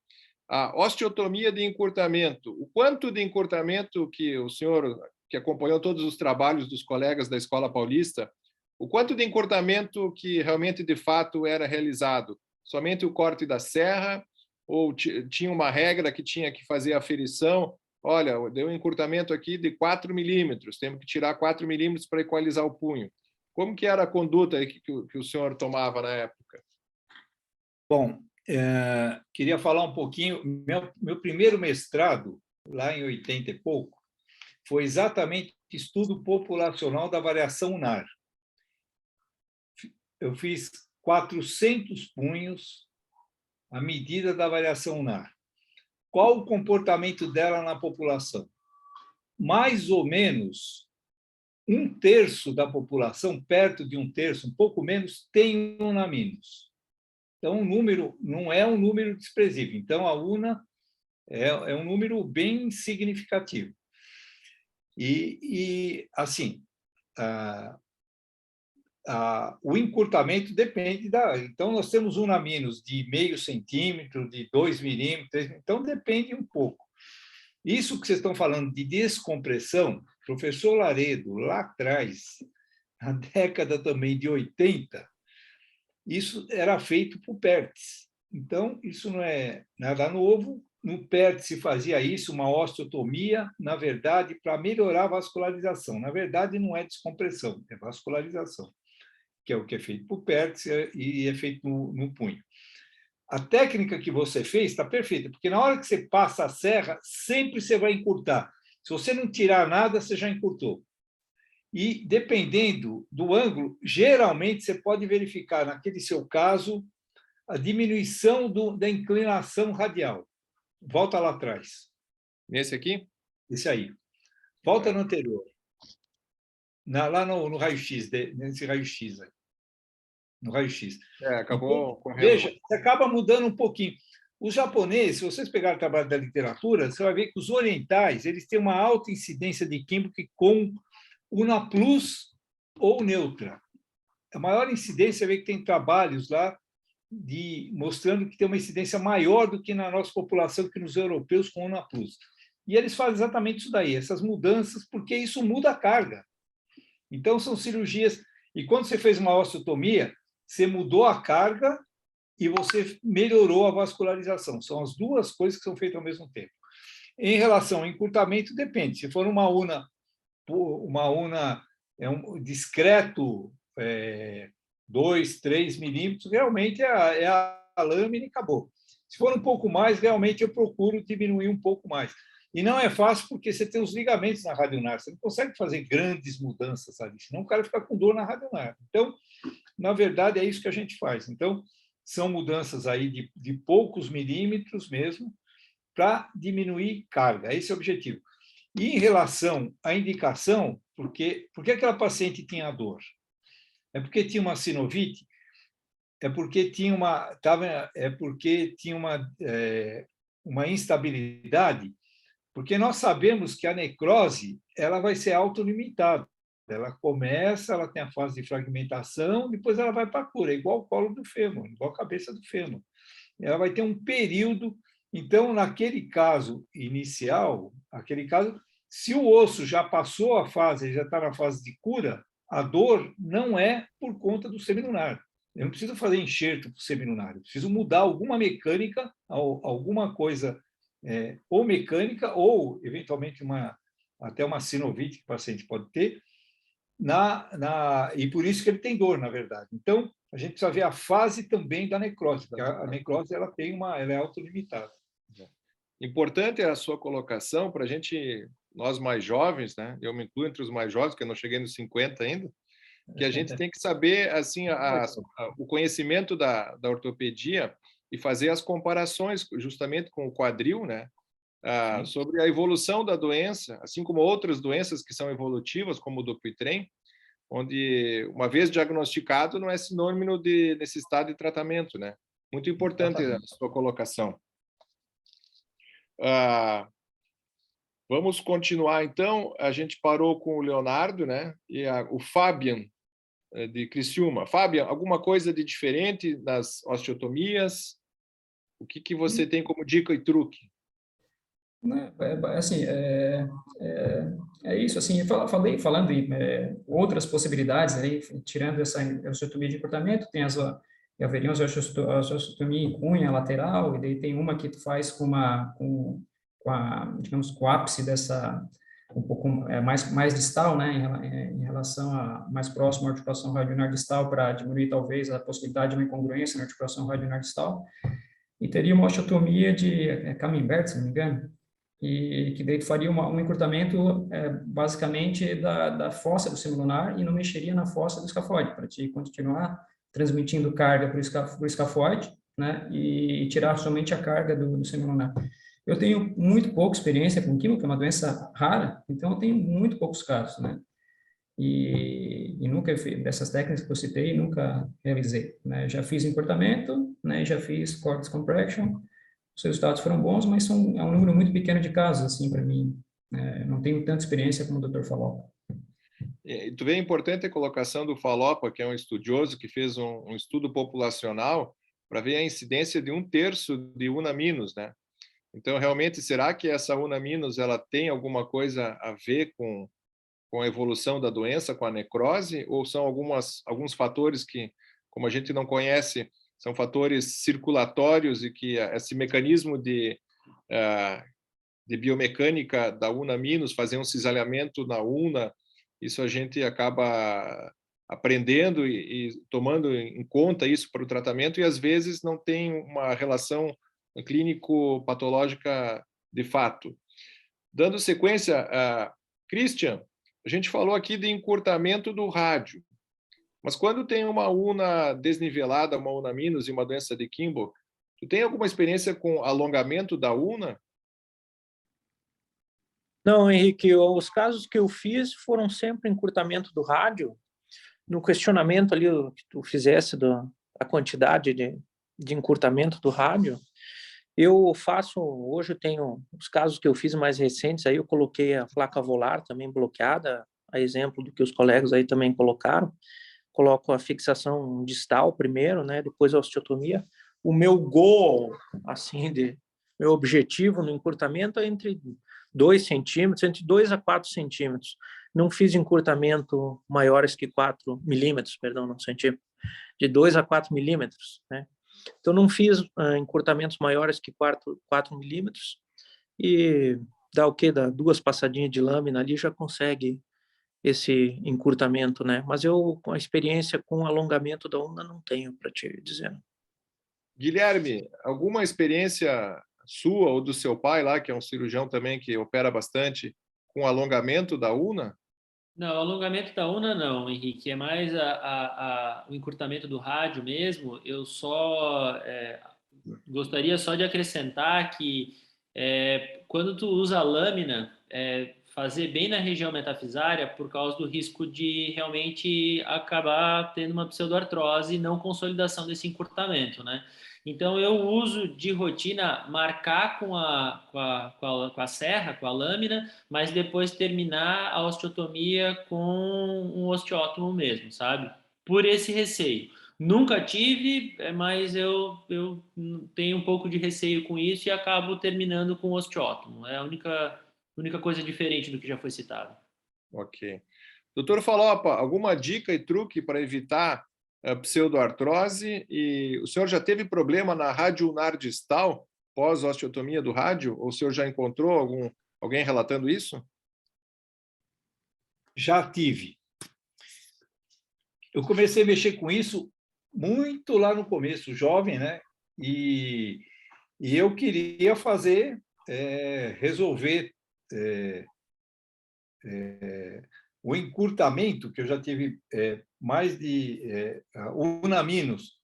A osteotomia de encurtamento, o quanto de encurtamento que o senhor, que acompanhou todos os trabalhos dos colegas da Escola Paulista, o quanto de encurtamento que realmente, de fato, era realizado? Somente o corte da serra ou tinha uma regra que tinha que fazer a aferição? Olha, deu um encurtamento aqui de 4 milímetros, temos que tirar 4 milímetros para equalizar o punho. Como que era a conduta que o senhor tomava na época? Bom, queria falar um pouquinho. Meu primeiro mestrado, lá em 80 e pouco, foi exatamente estudo populacional da variação UNAR. Eu fiz 400 punhos à medida da variação UNAR. Qual o comportamento dela na população? Mais ou menos 1/3 da população, perto de 1/3, um pouco menos, tem UNA minus. Então, o número não é um número desprezível. Então, a UNA é um número bem significativo. E assim, o encurtamento depende da... Então, nós temos UNA minus de 0,5 centímetro, de 2 milímetros, então depende um pouco. Isso que vocês estão falando de descompressão, professor Laredo, lá atrás, na década também de 80, isso era feito por PERTS. Então, isso não é nada novo. No PERTS se fazia isso, uma osteotomia, na verdade, para melhorar a vascularização. Na verdade, não é descompressão, é vascularização, que é o que é feito por PERTS e é feito no punho. A técnica que você fez está perfeita, porque na hora que você passa a serra, sempre você vai encurtar. Se você não tirar nada, você já encurtou. E, dependendo do ângulo, geralmente você pode verificar, naquele seu caso, a diminuição da inclinação radial. Volta lá atrás. Nesse aqui? Esse aí. Volta no anterior. Lá no raio-x, nesse raio-x aí. No raio-x. Acabou então, correndo. Veja, você acaba mudando um pouquinho. Os japoneses, se vocês pegarem o trabalho da literatura, você vai ver que os orientais eles têm uma alta incidência de Kimbuki com UNA plus ou neutra. A maior incidência, você vê que tem trabalhos lá mostrando que tem uma incidência maior do que na nossa população, que nos europeus com UNA plus. E eles fazem exatamente isso daí, essas mudanças, porque isso muda a carga. Então, são cirurgias... E quando você fez uma osteotomia, você mudou a carga e você melhorou a vascularização. São as duas coisas que são feitas ao mesmo tempo. Em relação ao encurtamento, depende. Se for uma UNA é um discreto 2, 3 milímetros, realmente é a lâmina e acabou. Se for um pouco mais, realmente eu procuro diminuir um pouco mais. E não é fácil porque você tem os ligamentos na radionar, você não consegue fazer grandes mudanças ali, senão o cara fica com dor na radionar. Então, na verdade, é isso que a gente faz. Então, são mudanças aí de poucos milímetros mesmo, para diminuir carga. Esse é o objetivo. E em relação à indicação, por que aquela paciente tinha dor? É porque tinha uma sinovite? É porque tinha uma instabilidade? Porque nós sabemos que a necrose ela vai ser autolimitada. Ela começa, ela tem a fase de fragmentação, depois ela vai para a cura, igual o colo do fêmur, igual a cabeça do fêmur. Ela vai ter um período. Então, naquele caso inicial, se o osso já passou a fase, já está na fase de cura, a dor não é por conta do semilunar. Eu não preciso fazer enxerto para o semilunar, eu preciso mudar alguma mecânica, alguma coisa, ou mecânica, ou, eventualmente, até uma sinovite que o paciente pode ter, e por isso que ele tem dor, na verdade. Então, a gente precisa ver a fase também da necrose, porque a necrose ela é autolimitada. Importante é a sua colocação para a gente, nós mais jovens, né? Eu me incluo entre os mais jovens, porque eu não cheguei nos 50 ainda, que a gente tem que saber assim o conhecimento da ortopedia e fazer as comparações justamente com o quadril, né? Sobre a evolução da doença, assim como outras doenças que são evolutivas, como o Dupuytren, onde, uma vez diagnosticado, não é sinônimo de necessidade de tratamento, né? Muito importante a sua colocação. Vamos continuar, então. A gente parou com o Leonardo, né? E o Fabian, de Criciúma. Fabian, alguma coisa de diferente nas osteotomias? O que você tem como dica e truque? Assim, é isso, assim, falando em outras possibilidades, aí, tirando essa osteotomia de encurtamento, tem haveriam as osteotomia em cunha lateral, e daí tem uma que tu faz digamos, com o ápice dessa, um pouco mais distal, né, em relação a mais próximo à articulação radioulnar distal, para diminuir talvez a possibilidade de uma incongruência na articulação radioulnar distal, e teria uma osteotomia de Camembert, se não me engano, e que daí faria um encurtamento basicamente da fossa do semilunar e não mexeria na fossa do escafoide, para te continuar transmitindo carga para o escafoide, né, e tirar somente a carga do semilunar. Eu tenho muito pouca experiência com químio, que é uma doença rara, então eu tenho muito poucos casos, né, e nunca, dessas técnicas que eu citei, nunca realizei, né, já fiz encurtamento, né, já fiz cord compression. Os resultados foram bons, mas é um número muito pequeno de casos, assim, para mim. Não tenho tanta experiência como o Dr. Falopa. E tu vê a importante colocação do Falopa, que é um estudioso que fez um estudo populacional para ver a incidência de 1/3 de Unaminos, né? Então, realmente, será que essa Unaminos ela tem alguma coisa a ver com a evolução da doença, com a necrose, ou são alguns fatores que, como a gente não conhece, são fatores circulatórios e que esse mecanismo de biomecânica da Unaminos, fazer um cisalhamento na una, isso a gente acaba aprendendo e tomando em conta isso para o tratamento, e às vezes não tem uma relação clínico-patológica de fato. Dando sequência, Christian, a gente falou aqui de encurtamento do rádio, mas quando tem uma una desnivelada, uma Unaminos e uma doença de Kimball, tu tem alguma experiência com alongamento da una? Não, Henrique, os casos que eu fiz foram sempre encurtamento do rádio. No questionamento ali que tu fizesse da quantidade de encurtamento do rádio, eu faço, hoje eu tenho os casos que eu fiz mais recentes, aí eu coloquei a placa volar também bloqueada, a exemplo do que os colegas aí também colocaram. Coloco a fixação distal primeiro, né, depois a osteotomia. O meu goal, assim, meu objetivo no encurtamento é entre 2 centímetros, entre 2 a 4 centímetros. Não fiz encurtamento maiores que 4 milímetros, perdão, não centímetros, de 2 a 4 milímetros, né? Então, não fiz encurtamentos maiores que 4 milímetros e dá o quê? Dá 2 passadinhas de lâmina ali, já consegue esse encurtamento, né? Mas eu, com a experiência com alongamento da una, não tenho para te dizer. Guilherme, alguma experiência sua ou do seu pai lá, que é um cirurgião também que opera bastante, com alongamento da una? Não, alongamento da una não, Henrique. É mais o encurtamento do rádio mesmo. Eu só gostaria só de acrescentar que quando tu usa a lâmina, fazer bem na região metafisária por causa do risco de realmente acabar tendo uma pseudoartrose e não consolidação desse encurtamento, né? Então, eu uso de rotina marcar com a serra, com a lâmina, mas depois terminar a osteotomia com um osteótomo mesmo, sabe? Por esse receio. Nunca tive, mas eu tenho um pouco de receio com isso e acabo terminando com o osteótomo. É a única coisa diferente do que já foi citado. Ok. Doutor Falopa, alguma dica e truque para evitar a pseudoartrose? E o senhor já teve problema na radioulnar distal pós-osteotomia do rádio? Ou o senhor já encontrou alguém relatando isso? Já tive. eu comecei a mexer com isso muito lá no começo, jovem, né? E eu queria fazer, resolver o encurtamento, que eu já tive mais de unaminos,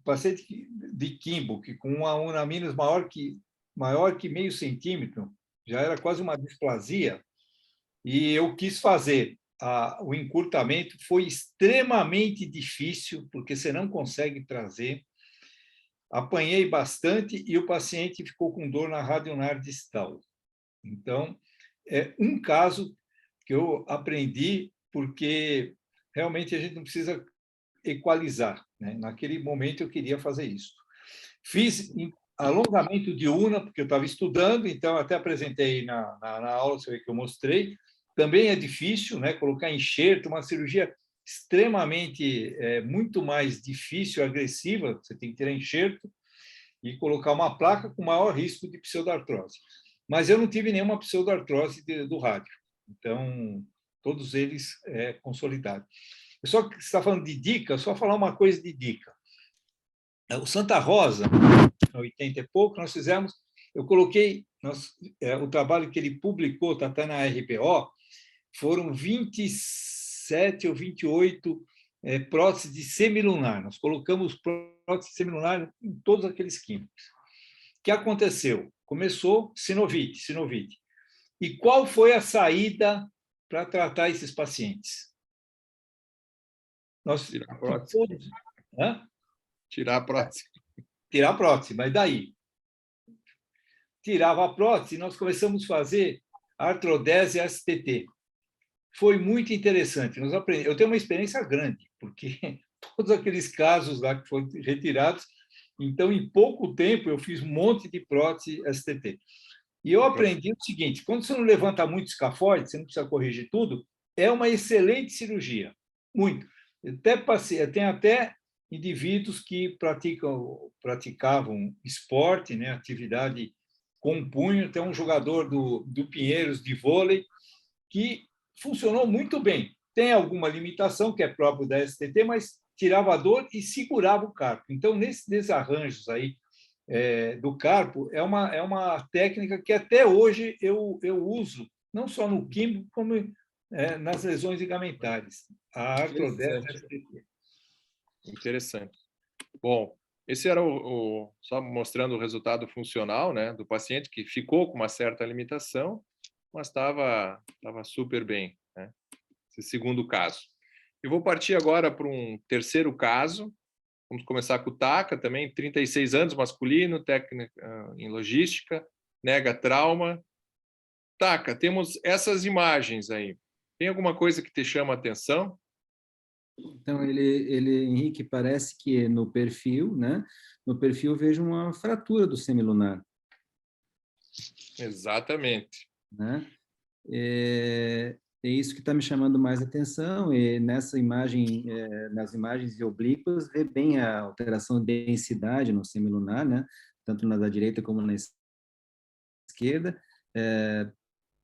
paciente de Kimbo, que com uma unaminos maior que meio centímetro, já era quase uma displasia, e eu quis fazer o encurtamento. Foi extremamente difícil, porque você não consegue trazer. Apanhei bastante e o paciente ficou com dor na radionar distal. Então, é um caso que eu aprendi, porque realmente a gente não precisa equalizar, né? Naquele momento eu queria fazer isso. Fiz alongamento de una, porque eu estava estudando, então até apresentei na aula que eu mostrei. Também é difícil, né? Colocar enxerto, uma cirurgia extremamente, muito mais difícil, agressiva, você tem que ter enxerto e colocar uma placa com maior risco de pseudoartrose. Mas eu não tive nenhuma pseudoartrose do rádio, então todos eles consolidados. Só que você está falando de dica, só falar uma coisa de dica. O Santa Rosa, em 80 e pouco, nós fizemos, eu coloquei, o trabalho que ele publicou, está até na RPO, foram 27 ou 28 próteses de semilunar. Nós colocamos prótese semilunar em todos aqueles químicos. O que aconteceu? Começou sinovite. E qual foi a saída para tratar esses pacientes? Tirar a prótese. Tirar a prótese. Tirar a prótese, mas daí? Tirava a prótese e nós começamos a fazer artrodese STT. Foi muito interessante. Eu tenho uma experiência grande, porque todos aqueles casos lá que foram retirados, então, em pouco tempo, eu fiz um monte de prótese STT. E eu aprendi o seguinte: quando você não levanta muito escafoide, você não precisa corrigir tudo, é uma excelente cirurgia. Muito. Tem até indivíduos que praticavam esporte, né, atividade com punho. Tem um jogador do Pinheiros de vôlei que funcionou muito bem. Tem alguma limitação, que é próprio da STT, mas tirava a dor e segurava o carpo. Então, nesses desarranjos aí do carpo, é uma técnica que até hoje eu uso, não só no químico, como nas lesões ligamentares. A artrodese STT. Interessante. Bom, esse era só mostrando o resultado funcional, né, do paciente que ficou com uma certa limitação, mas estava super bem, né? Esse segundo caso. Eu vou partir agora para um terceiro caso. Vamos começar com o Taka, também 36 anos, masculino, técnica em logística, nega trauma. Taka, temos essas imagens aí. Tem alguma coisa que te chama a atenção? Então, Henrique, parece que no perfil, né? No perfil vejo uma fratura do semilunar. Exatamente. Né? É isso que está me chamando mais atenção, e nessa imagem, nas imagens oblíquas, vê bem a alteração de densidade no semilunar, né? Tanto na da direita como na esquerda.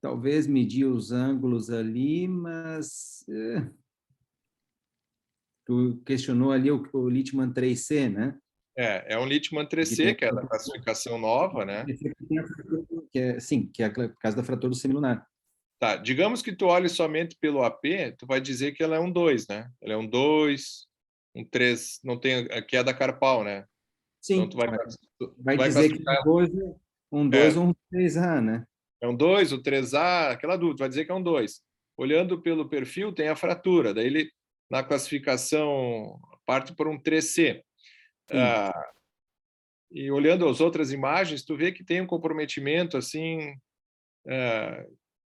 Talvez medir os ângulos ali, mas tu questionou ali o Littmann 3C, né? É um Littmann 3C, que é da classificação nova, né? Sim, que é por causa da fratura do semilunar. Tá, digamos que tu olhe somente pelo AP, tu vai dizer que ela é um 2, né? Ela é um 2, um 3, não tem, que é da carpal, né? Sim, então, tu vai dizer que um 2 ou um 3A, né? É um 2, o 3A, aquela dúvida, vai dizer que é um 2. Olhando pelo perfil, tem a fratura, daí ele, na classificação, parte por um 3C. E olhando as outras imagens, tu vê que tem um comprometimento, assim,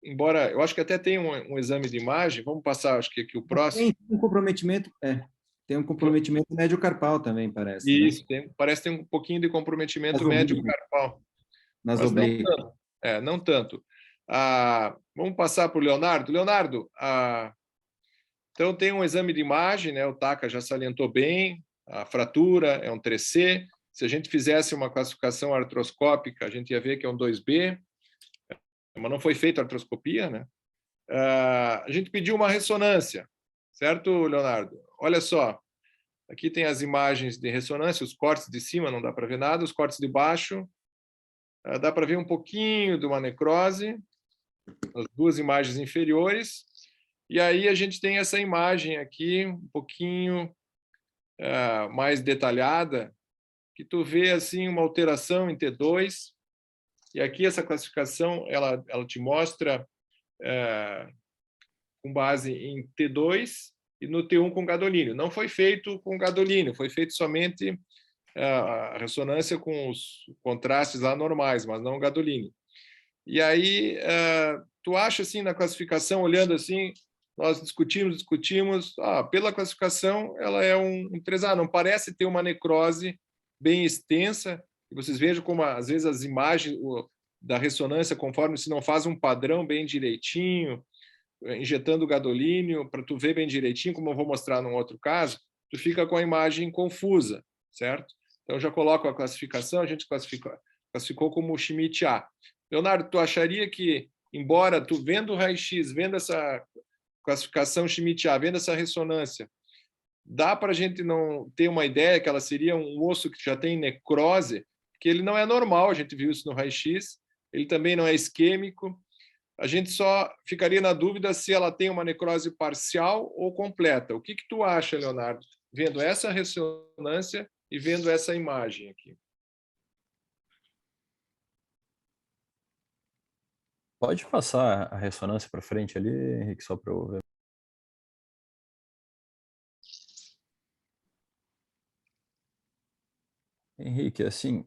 embora, eu acho que até tem um exame de imagem, vamos passar, acho que aqui o próximo. Tem um comprometimento, tem um comprometimento médio-carpal também, parece. Isso, né? parece que tem um pouquinho de comprometimento médio-carpal. Nas oblíquas. Não tanto. Vamos passar para o Leonardo. Leonardo, então tem um exame de imagem, né? O Taka já salientou bem, a fratura é um 3C. Se a gente fizesse uma classificação artroscópica, a gente ia ver que é um 2B, mas não foi feita a artroscopia, né? A gente pediu uma ressonância, certo, Leonardo? olha só, aqui tem as imagens de ressonância, os cortes de cima não dá para ver nada, os cortes de baixo, dá para ver um pouquinho de uma necrose, as duas imagens inferiores, e aí a gente tem essa imagem aqui, um pouquinho mais detalhada, que tu vê assim uma alteração em T2, e aqui essa classificação ela te mostra com base em T2 e no T1 com gadolínio. Não foi feito com gadolínio, foi feito somente a ressonância com os contrastes lá normais, mas não gadolínio. E aí, tu acha assim na classificação, olhando assim, nós discutimos, pela classificação ela é um 3A, não parece ter uma necrose bem extensa, e vocês vejam como às vezes as imagens da ressonância, conforme se não faz um padrão bem direitinho, injetando gadolínio, para tu ver bem direitinho, como eu vou mostrar num outro caso, tu fica com a imagem confusa, certo? Então, já coloco a classificação, a gente classificou como Schmidt A. Leonardo, tu acharia que, embora tu vendo o raio-x, vendo essa classificação Schmidt A, vendo essa ressonância, dá para a gente não ter uma ideia que ela seria um osso que já tem necrose, que ele não é normal, a gente viu isso no raio-x, ele também não é isquêmico, a gente só ficaria na dúvida se ela tem uma necrose parcial ou completa. O que tu acha, Leonardo, vendo essa ressonância e vendo essa imagem aqui? Pode passar a ressonância para frente ali, Henrique, só para eu ver. Henrique, assim,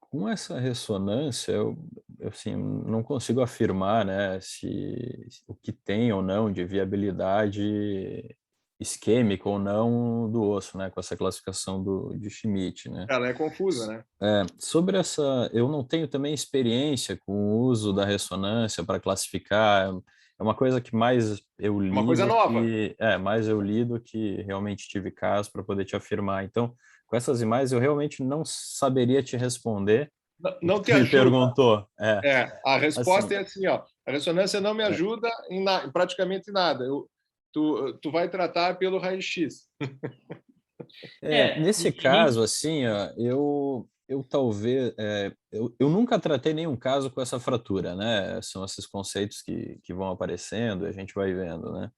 com essa ressonância, eu assim, não consigo afirmar, né, se o que tem ou não de viabilidade isquêmica ou não do osso, né, com essa classificação de Schmidt, né? Ela é confusa, né? Sobre essa, eu não tenho também experiência com o uso da ressonância para classificar. É uma coisa que mais eu li. Uma coisa nova. Mais eu li do que realmente tive caso para poder te afirmar. Então, com essas imagens, eu realmente não saberia te responder. Não te me ajuda. Perguntou. A resposta assim, é assim, ó. A ressonância não me ajuda em praticamente nada. Tu vai tratar pelo raio-x. Nesse caso, assim, ó, eu talvez... eu nunca tratei nenhum caso com essa fratura, né? São esses conceitos que vão aparecendo e a gente vai vendo, né?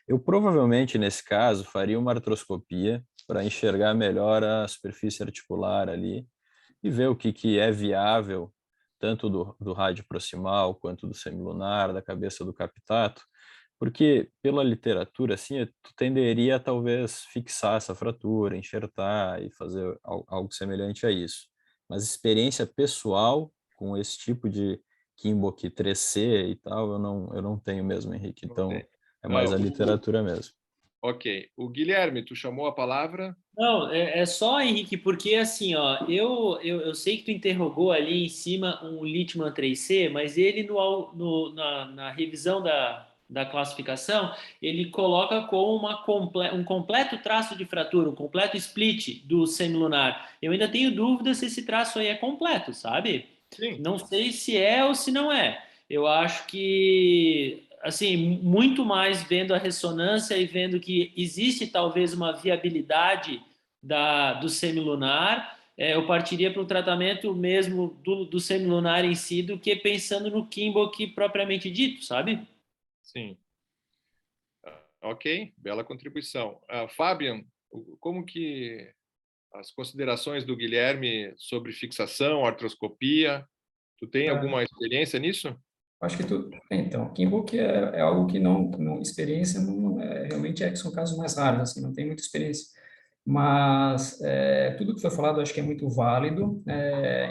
Eu provavelmente, nesse caso, faria uma artroscopia para enxergar melhor a superfície articular ali e ver o que é viável, tanto do rádio proximal quanto do semilunar, da cabeça do captato, porque pela literatura, assim, tu tenderia a talvez fixar essa fratura, enxertar e fazer algo semelhante a isso. Mas experiência pessoal com esse tipo de Kienbock 3C e tal, eu não tenho mesmo, Henrique. Então, é mais a literatura mesmo. Ok. O Guilherme, tu chamou a palavra? Não, é só, Henrique, porque assim, ó, eu sei que tu interrogou ali em cima um Littmann 3C, mas ele na revisão da classificação, ele coloca como um completo traço de fratura, um completo split do semilunar. Eu ainda tenho dúvida se esse traço aí é completo, sabe? Sim. Não sei se é ou se não é. Eu acho que, assim, muito mais vendo a ressonância e vendo que existe talvez uma viabilidade do semilunar, eu partiria para o tratamento mesmo do semilunar em si do que pensando no Kienbock propriamente dito, sabe? Sim. Ok, bela contribuição. Fabian, como que as considerações do Guilherme sobre fixação, artroscopia, tu tem alguma experiência nisso? Acho que então, Kienbock é algo que não experiência, realmente são casos mais raros, assim, não tem muita experiência. Mas tudo que foi falado acho que é muito válido.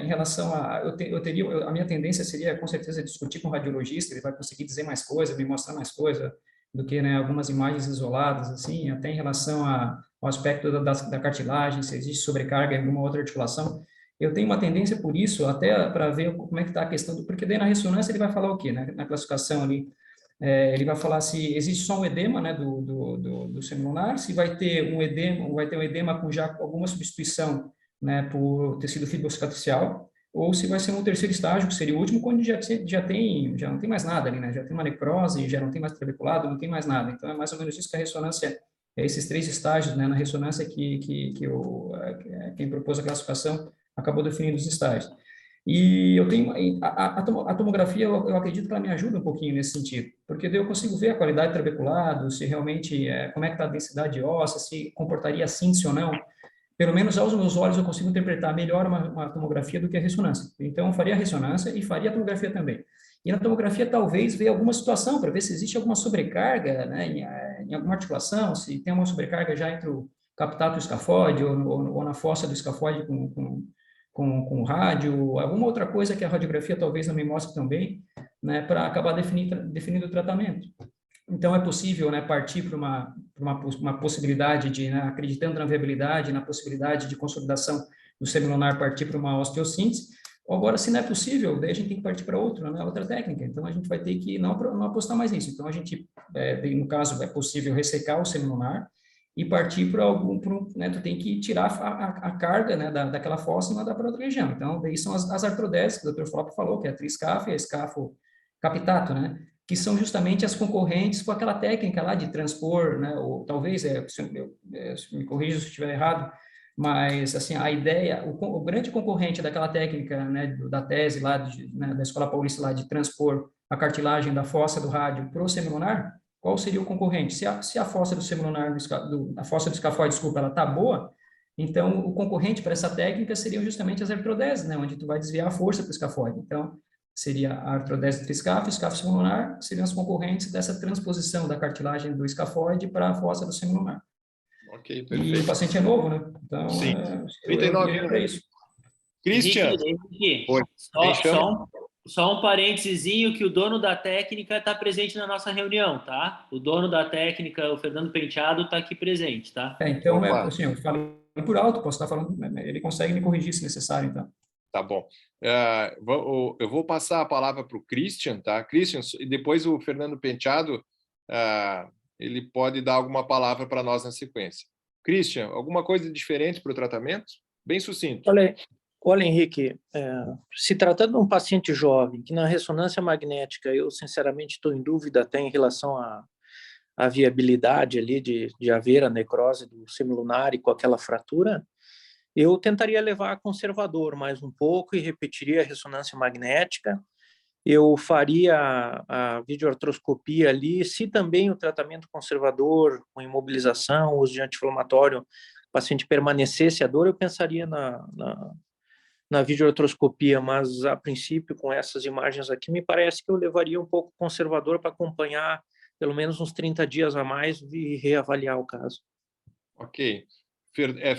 Em relação a minha tendência seria com certeza discutir com o radiologista, ele vai conseguir dizer mais coisa, me mostrar mais coisa do que, né, algumas imagens isoladas, assim, até em relação ao aspecto da cartilagem, se existe sobrecarga em alguma outra articulação. Eu tenho uma tendência por isso, até para ver como é que está a questão porque daí na ressonância ele vai falar o quê, né? Na classificação ali, ele vai falar se existe só um edema, né, do semilunar, se vai ter um edema com já alguma substituição, né, por tecido fibrocicatricial, ou se vai ser um terceiro estágio, que seria o último, quando já não tem mais nada ali, né, já tem uma necrose, já não tem mais trabeculado, não tem mais nada. Então é mais ou menos isso que a ressonância esses 3 estágios, né, na ressonância quem propôs a classificação acabou definindo os estágios. E eu tenho a tomografia, eu acredito que ela me ajuda um pouquinho nesse sentido, porque daí eu consigo ver a qualidade do trabeculado, se realmente, como é que está a densidade óssea, se comportaria síntese ou não. Pelo menos aos meus olhos eu consigo interpretar melhor uma tomografia do que a ressonância. Então eu faria a ressonância e faria a tomografia também. E na tomografia talvez ver alguma situação para ver se existe alguma sobrecarga, né, em alguma articulação, se tem uma sobrecarga já entre o captato e o escafóide ou na fossa do escafóide com o rádio, alguma outra coisa que a radiografia talvez não me mostre também, né, para acabar definindo o tratamento. Então, é possível, né, partir para uma possibilidade de, né, acreditando na viabilidade, na possibilidade de consolidação do semilunar, partir para uma osteossíntese. Agora, se não é possível, daí a gente tem que partir para outra técnica. Então, a gente vai ter que não apostar mais nisso. Então, a gente, no caso, é possível ressecar o semilunar e partir para né, tu tem que tirar a carga, né, daquela fossa e mandar para outra região. Então, daí são as artrodeses, que o Dr. Flop falou, que é a triscafo e a escafo capitato, né, que são justamente as concorrentes com aquela técnica lá de transpor, né, ou talvez, me corrija se eu estiver errado, mas, assim, a ideia, o grande concorrente daquela técnica, né, da tese lá, né, da Escola Paulista lá, de transpor a cartilagem da fossa do rádio para o semilunar, qual seria o concorrente? Se a fossa do semilunar, a fossa do escafóide, desculpa, ela está boa, então o concorrente para essa técnica seriam justamente as artrodeses, né, onde tu vai desviar a força para o escafóide. Então, seria a artrodese do triscafo, escafo semilunar, seriam as concorrentes dessa transposição da cartilagem do escafoide para a fossa do semilunar. Ok, perfeito. E o paciente é novo, né? Então, sim. 39 para isso. Christian, Henrique, oi. Só um parêntesezinho que o dono da técnica está presente na nossa reunião, tá? O dono da técnica, o Fernando Penteado, está aqui presente, tá? Então, assim, eu falo por alto, posso estar falando, ele consegue me corrigir se necessário, então. Tá bom. Eu vou passar a palavra para o Christian, tá? Christian, e depois o Fernando Penteado, ele pode dar alguma palavra para nós na sequência. Christian, alguma coisa diferente para o tratamento? Bem sucinto. Olha, Henrique, se tratando de um paciente jovem, que na ressonância magnética eu, sinceramente, estou em dúvida até em relação à viabilidade ali de haver a necrose do semilunar e com aquela fratura, eu tentaria levar conservador mais um pouco e repetiria a ressonância magnética. Eu faria a videoartroscopia ali, se também o tratamento conservador, com imobilização, uso de anti-inflamatório, o paciente permanecesse a dor, eu pensaria na videoartroscopia, mas a princípio, com essas imagens aqui, me parece que eu levaria um pouco conservador para acompanhar pelo menos uns 30 dias a mais e reavaliar o caso. Ok.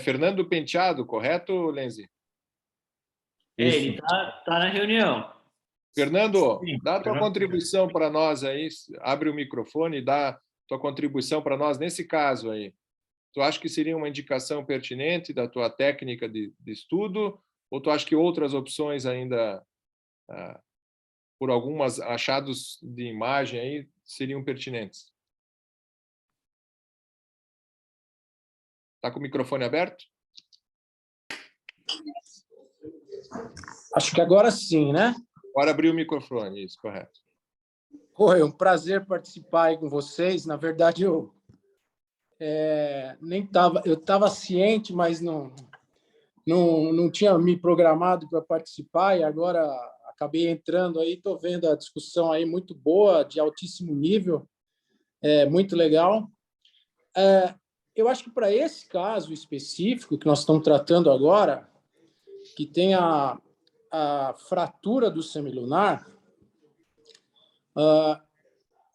Fernando Penteado, correto, Lenzi? Ele está na reunião. Fernando, dá a tua contribuição para nós aí, abre o microfone e dá tua contribuição para nós nesse caso aí. Tu acha que seria uma indicação pertinente da tua técnica de estudo, ou tu acha que outras opções ainda, por alguns achados de imagem aí, seriam pertinentes? Está com o microfone aberto? Acho que agora sim, né? Agora abriu o microfone, isso, correto. É um prazer participar aí com vocês. Na verdade, eu estava ciente, mas não tinha me programado para participar, e agora acabei entrando aí, estou vendo a discussão aí muito boa, de altíssimo nível, muito legal. Eu acho que para esse caso específico que nós estamos tratando agora, que tem a fratura do semilunar,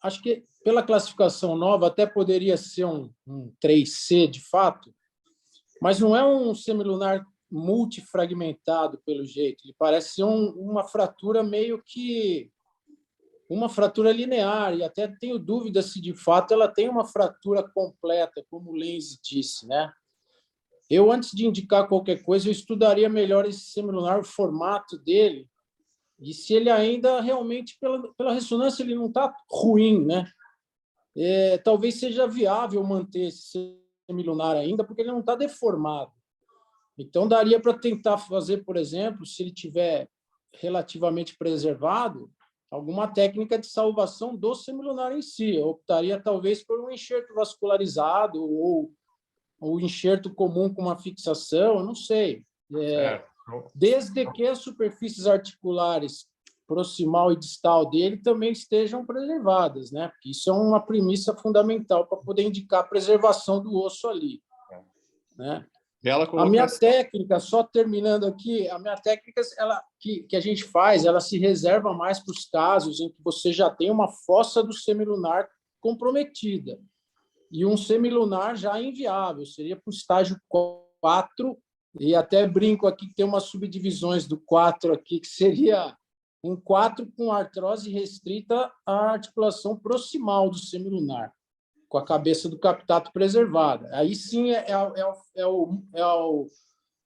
acho que pela classificação nova até poderia ser um 3C de fato, mas não é um semilunar multifragmentado pelo jeito, ele parece ser uma fratura meio que uma fratura linear, e até tenho dúvida se de fato ela tem uma fratura completa, como o Lenzi disse, né? Eu, antes de indicar qualquer coisa, eu estudaria melhor esse semilunar, o formato dele, e se ele ainda realmente, pela ressonância, ele não está ruim, né? Talvez seja viável manter esse semilunar ainda, porque ele não está deformado. Então, daria para tentar fazer, por exemplo, se ele tiver relativamente preservado, alguma técnica de salvação do semilunar em si. Eu optaria, talvez, por um enxerto vascularizado ou enxerto comum com uma fixação, não sei. Desde que as superfícies articulares proximal e distal dele também estejam preservadas, né? Porque isso é uma premissa fundamental para poder indicar a preservação do osso ali, né? A minha técnica, só terminando aqui, a minha técnica que a gente faz, ela se reserva mais para os casos em que você já tem uma fossa do semilunar comprometida e um semilunar já inviável, seria para o estágio 4, e até brinco aqui que tem umas subdivisões do 4 aqui, que seria um 4 com artrose restrita à articulação proximal do semilunar, com a cabeça do captato preservada. Aí sim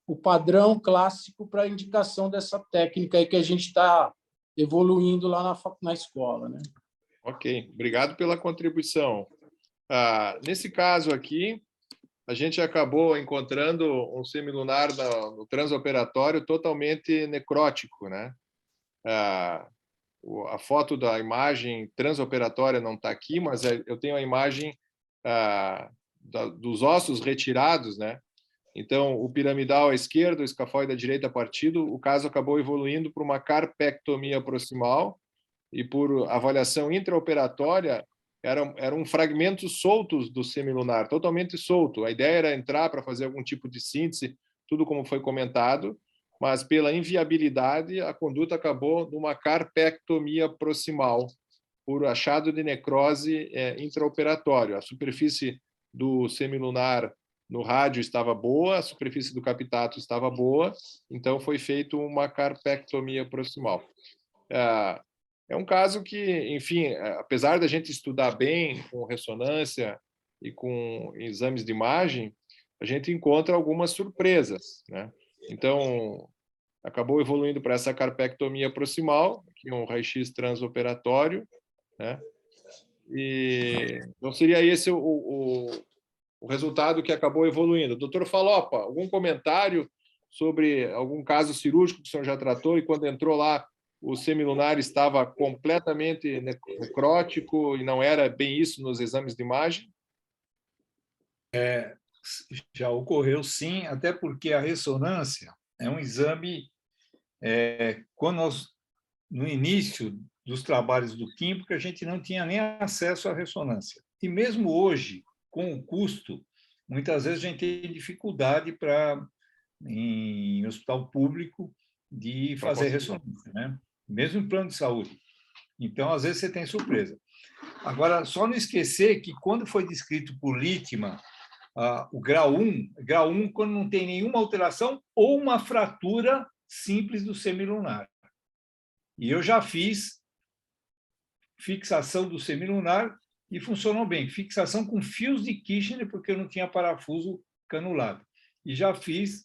o padrão clássico para a indicação dessa técnica aí que a gente está evoluindo lá na escola, né? Ok, obrigado pela contribuição. Nesse caso aqui, a gente acabou encontrando um semilunar no transoperatório totalmente necrótico, né? A foto da imagem transoperatória não está aqui, mas eu tenho a imagem dos ossos retirados, né? Então, o piramidal à esquerda, o escafoide à direita partido, o caso acabou evoluindo para uma carpectomia proximal e por avaliação intraoperatória eram fragmentos soltos do semilunar, totalmente solto. A ideia era entrar para fazer algum tipo de síntese, tudo como foi comentado, mas pela inviabilidade, a conduta acabou numa carpectomia proximal, por achado de necrose intraoperatório. A superfície do semilunar no rádio estava boa, a superfície do captato estava boa, então foi feito uma carpectomia proximal. É um caso que, enfim, apesar da gente estudar bem com ressonância e com exames de imagem, a gente encontra algumas surpresas, né? Então, acabou evoluindo para essa carpectomia proximal, que é um raio-x transoperatório, né? E então seria esse o resultado que acabou evoluindo. Doutor Falopa, algum comentário sobre algum caso cirúrgico que o senhor já tratou e quando entrou lá o semilunar estava completamente necrótico e não era bem isso nos exames de imagem? Já ocorreu, sim, até porque a ressonância é um exame... quando nós, no início dos trabalhos do Kimbo, que a gente não tinha nem acesso à ressonância. E mesmo hoje, com o custo, muitas vezes a gente tem dificuldade em hospital público, de fazer ressonância, né? Mesmo em plano de saúde. Então, às vezes, você tem surpresa. Agora, só não esquecer que, quando foi descrito por Littmann, o grau 1, quando não tem nenhuma alteração ou uma fratura simples do semilunar. E eu já fiz fixação do semilunar e funcionou bem. Fixação com fios de Kirchner, porque eu não tinha parafuso canulado. E já fiz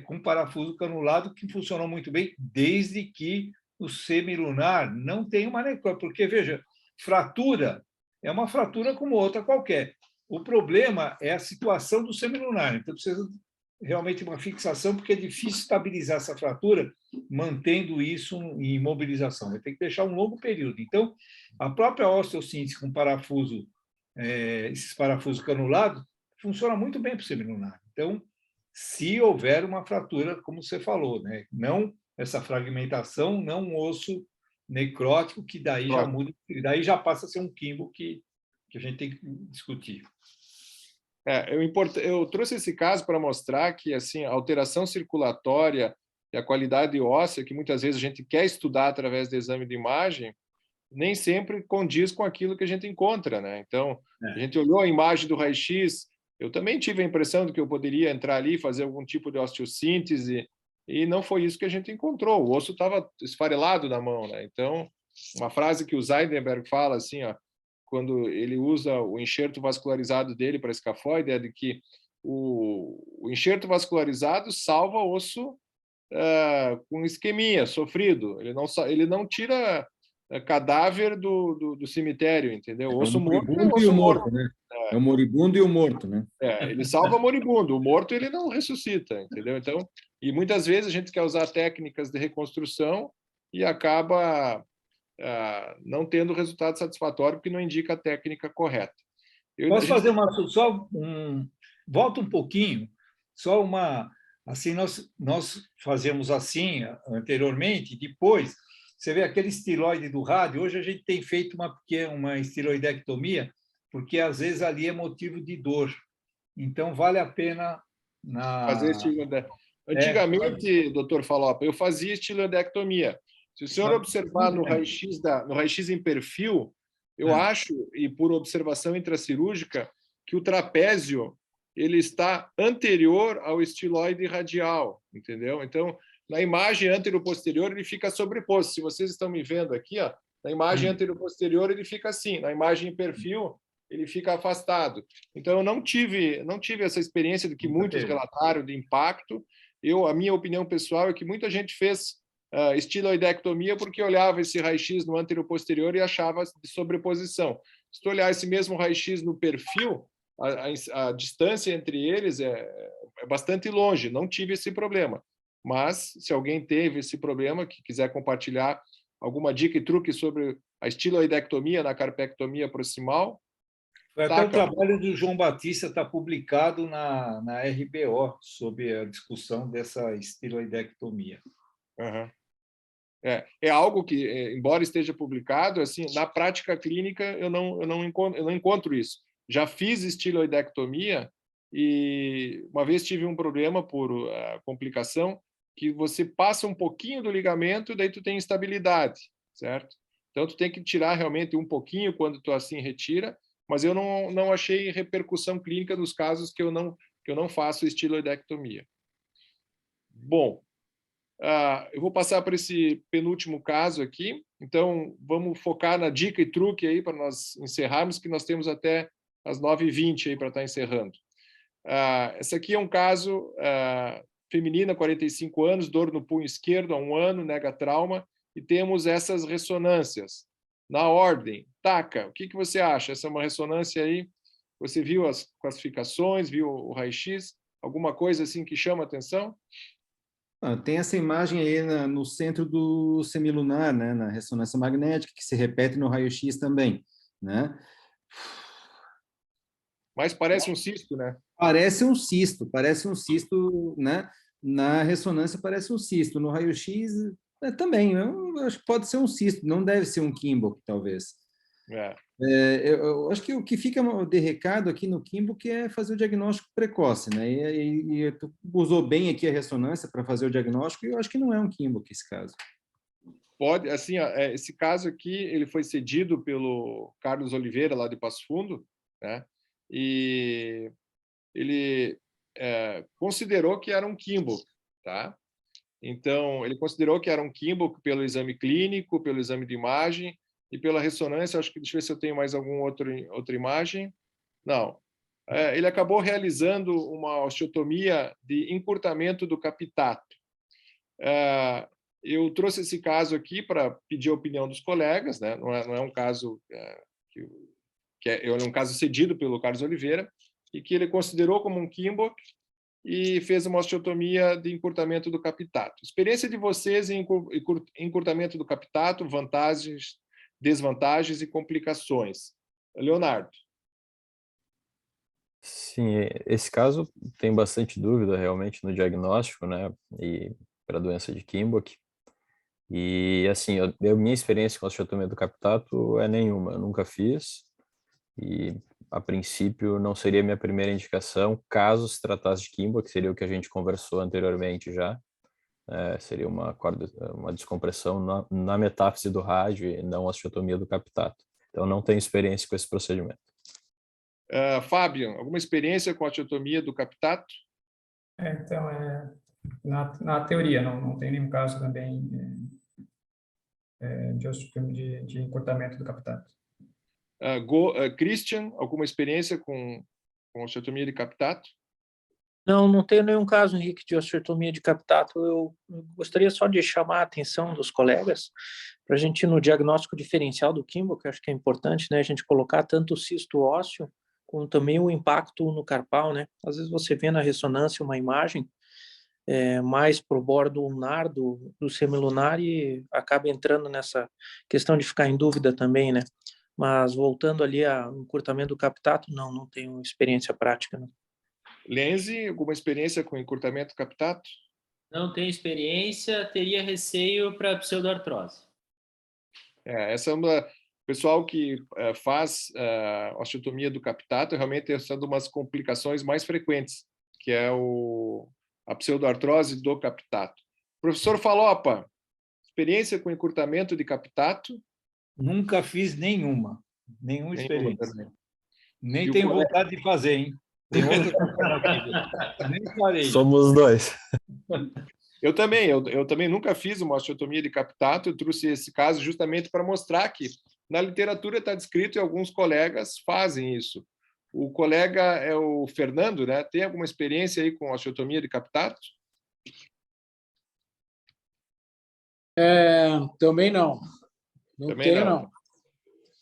com parafuso canulado, que funcionou muito bem, desde que o semilunar não tenha uma necrose. Porque, veja, fratura é uma fratura como outra qualquer. O problema é a situação do semilunar. Então, precisa realmente uma fixação, porque é difícil estabilizar essa fratura, mantendo isso em imobilização. Vai ter que deixar um longo período. Então, a própria osteossíntese com parafuso, esses parafusos canulados, funciona muito bem para o semilunar. Então, se houver uma fratura, como você falou, né? Não essa fragmentação, não um osso necrótico, que daí já muda, daí já passa a ser um quimbo que a gente tem que discutir. Eu trouxe esse caso para mostrar que assim, a alteração circulatória e a qualidade óssea, que muitas vezes a gente quer estudar através do exame de imagem, nem sempre condiz com aquilo que a gente encontra, né? Então, a gente olhou a imagem do raio-x, eu também tive a impressão de que eu poderia entrar ali e fazer algum tipo de osteossíntese, e não foi isso que a gente encontrou. O osso estava esfarelado na mão, né? Então, uma frase que o Zeidenberg fala, assim, ó, quando ele usa o enxerto vascularizado dele para escafoide, é de que o enxerto vascularizado salva o osso com isquemia, sofrido. Ele não tira cadáver do cemitério, entendeu? O osso morto é o osso morto, né? É o moribundo e o morto, né? Ele salva moribundo, o morto ele não ressuscita, entendeu? Então, e muitas vezes a gente quer usar técnicas de reconstrução e acaba não tendo resultado satisfatório, porque não indica a técnica correta. Posso fazer volta um pouquinho, assim, nós fazemos assim anteriormente, depois, você vê aquele estiloide do rádio, hoje a gente tem feito uma estiloidectomia, porque às vezes ali é motivo de dor. Então, vale a pena fazer estiloidectomia. Antigamente, doutor Falopa, eu fazia estiloidectomia. Se o senhor observar no raio-x em perfil, eu acho, e por observação intracirúrgica, que o trapézio ele está anterior ao estiloide radial, entendeu? Então, na imagem anteroposterior, ele fica sobreposto. Se vocês estão me vendo aqui, ó, na imagem anteroposterior, ele fica assim. Na imagem em perfil, ele fica afastado. Então, eu não tive essa experiência do que muitos relataram de impacto. A minha opinião pessoal é que muita gente fez estiloidectomia porque olhava esse raio-x no anteroposterior e achava de sobreposição. Se tu olhar esse mesmo raio-x no perfil, a distância entre eles é bastante longe. Não tive esse problema. Mas, se alguém teve esse problema, que quiser compartilhar alguma dica e truque sobre a estiloidectomia na carpectomia proximal... Até o trabalho do João Batista está publicado na RBO, sobre a discussão dessa estiloidectomia. Uhum. É algo que, embora esteja publicado, assim, na prática clínica eu não encontro isso. Já fiz estiloidectomia e uma vez tive um problema por complicação, que você passa um pouquinho do ligamento, daí tu tem instabilidade, certo? Então tu tem que tirar realmente um pouquinho quando tu assim retira, mas eu não achei repercussão clínica nos casos que eu não faço estiloidectomia. Bom, eu vou passar para esse penúltimo caso aqui. Então, vamos focar na dica e truque aí para nós encerrarmos, que nós temos até as 9h20 aí para estar encerrando. Esse aqui é um caso feminina, 45 anos, dor no punho esquerdo há 1 ano, nega trauma, e temos essas ressonâncias. Na ordem, TACA, o que você acha? Essa é uma ressonância aí? Você viu as classificações, viu o raio-x? Alguma coisa assim que chama a atenção? Tem essa imagem aí no centro do semilunar, né, na ressonância magnética, que se repete no raio-x também, né? Mas parece um cisto, né? Parece um cisto, né? Na ressonância parece um cisto, no raio-x também, eu acho que pode ser um cisto, não deve ser um Kimball, talvez. Eu acho que o que fica de recado aqui no Kimball é fazer o diagnóstico precoce, né? E tu usou bem aqui a ressonância para fazer o diagnóstico, e eu acho que não é um Kimball esse caso. Pode, assim, esse caso aqui, ele foi cedido pelo Carlos Oliveira, lá de Passo Fundo, né? E ele considerou que era um Kimball, tá? Então, ele considerou que era um Kimball pelo exame clínico, pelo exame de imagem e pela ressonância. Acho que, deixa eu ver se eu tenho mais outra imagem. Não. Ele acabou realizando uma osteotomia de encurtamento do capitato. Eu trouxe esse caso aqui para pedir a opinião dos colegas, né? Não é um caso é um caso cedido pelo Carlos Oliveira, e que ele considerou como um Kimball e fez uma osteotomia de encurtamento do capitato. Experiência de vocês em encurtamento do capitato, vantagens, desvantagens e complicações. Leonardo. Sim, esse caso tem bastante dúvida realmente no diagnóstico, né, e para a doença de Kimball. E assim, minha experiência com a osteotomia do capitato é nenhuma, eu nunca fiz, e a princípio não seria minha primeira indicação, caso se tratasse de Kimball, que seria o que a gente conversou anteriormente já, seria uma descompressão na metáfise do rádio e não a osteotomia do capitato. Então não tenho experiência com esse procedimento. Fábio, alguma experiência com a osteotomia do capitato? Então, na teoria, não tem nenhum caso também de osteotomia de encurtamento do capitato. Christian, alguma experiência com osteotomia de capitato? Não tenho nenhum caso, Henrique, de osteotomia de capitato. Eu gostaria só de chamar a atenção dos colegas para a gente, no diagnóstico diferencial do Kimball, que eu acho que é importante, né, a gente colocar tanto o cisto ósseo, como também o impacto no carpal, né? Às vezes você vê na ressonância uma imagem mais para o bordo lunar do semilunar e acaba entrando nessa questão de ficar em dúvida também, né? Mas voltando ali ao encurtamento do captato, não tenho experiência prática, não. Lenzi, alguma experiência com encurtamento captato? Não tenho experiência, teria receio para pseudoartrose. Essa é uma... O pessoal que faz osteotomia do captato realmente está sendo umas complicações mais frequentes, que é a pseudoartrose do captato. Professor Falopa, experiência com encurtamento de captato? Nunca fiz nenhuma experiência. Também. Nem tenho vontade de fazer, hein? Tem outras alternativas. Nem farei. Somos dois. Eu também nunca fiz uma osteotomia de captato. Eu trouxe esse caso justamente para mostrar que na literatura está descrito e alguns colegas fazem isso. O colega é o Fernando, né? Tem alguma experiência aí com osteotomia de captato? Também não. Também Tenho, não.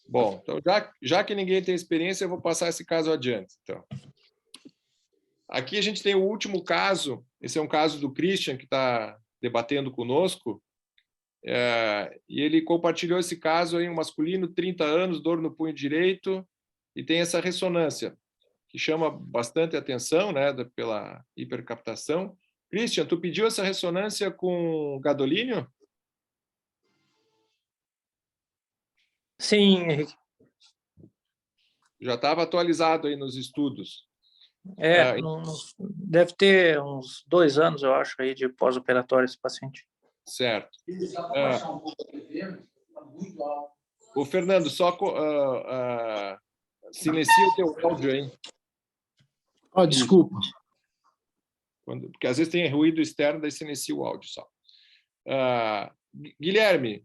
Bom, então já que ninguém tem experiência, eu vou passar esse caso adiante. Então, aqui a gente tem o último caso. Esse é um caso do Christian, que está debatendo conosco. E ele compartilhou esse caso aí, um masculino, 30 anos, dor no punho direito, e tem essa ressonância, que chama bastante atenção, né, pela hipercaptação. Christian, tu pediu essa ressonância com gadolínio? Sim, Henrique. Já estava atualizado aí nos estudos. Deve ter uns 2 anos, eu acho, aí de pós-operatório esse paciente. Certo. O Fernando, só silencia o teu áudio aí. Desculpa. Porque às vezes tem ruído externo, daí silencia o áudio só. Guilherme,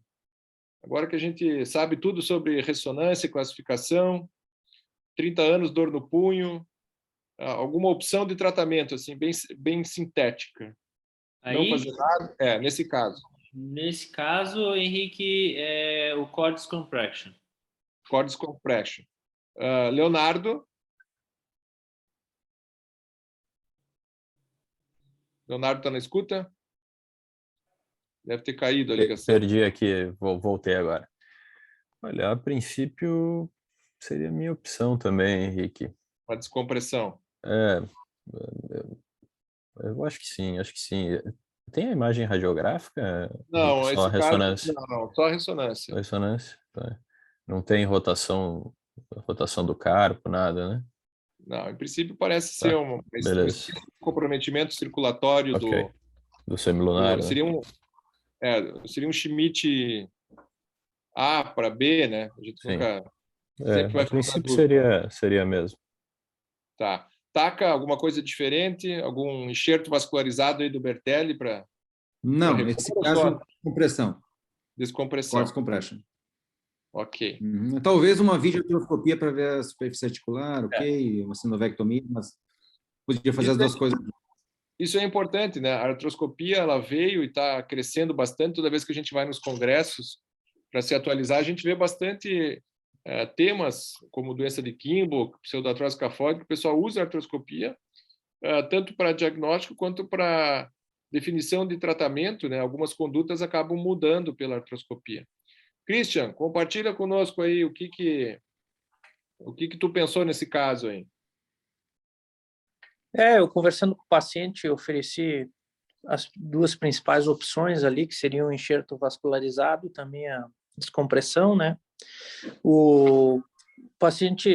agora que a gente sabe tudo sobre ressonância e classificação, 30 anos, dor no punho, alguma opção de tratamento assim bem sintética? Aí, não fazer nada? Nesse caso. Nesse caso, Henrique, é o cord compression. Cord compression. Leonardo? Leonardo está na escuta? Deve ter caído a ligação. Perdi aqui, voltei agora. Olha, a princípio seria a minha opção também, Henrique. A descompressão. Eu acho que sim. Tem a imagem radiográfica? Não, só a ressonância. Não, só a ressonância. Ressonância. Tá. Não tem rotação do carpo, nada, né? Não, em princípio parece ser um comprometimento circulatório do semilunar. Seria um Schmidt A para B, né? A gente nunca sempre vai. A princípio seria mesmo. Tá. Taca alguma coisa diferente? Algum enxerto vascularizado aí do Bertelli para... Não, nesse caso, compressão. Descompressão. Cord compression. Ok. Talvez uma videoartroscopia para ver a superfície articular, ok, uma sinovectomia, mas podia fazer as duas coisas. Isso é importante, né? A artroscopia ela veio e está crescendo bastante. Toda vez que a gente vai nos congressos para se atualizar, a gente vê bastante temas como doença de Kimball, pseudoartrose cafóide, que o pessoal usa a artroscopia tanto para diagnóstico quanto para definição de tratamento, né? Algumas condutas acabam mudando pela artroscopia. Christian, compartilha conosco aí o que tu pensou nesse caso aí. Eu conversando com o paciente, ofereci as 2 principais opções ali, que seriam o enxerto vascularizado e também a descompressão, né? O paciente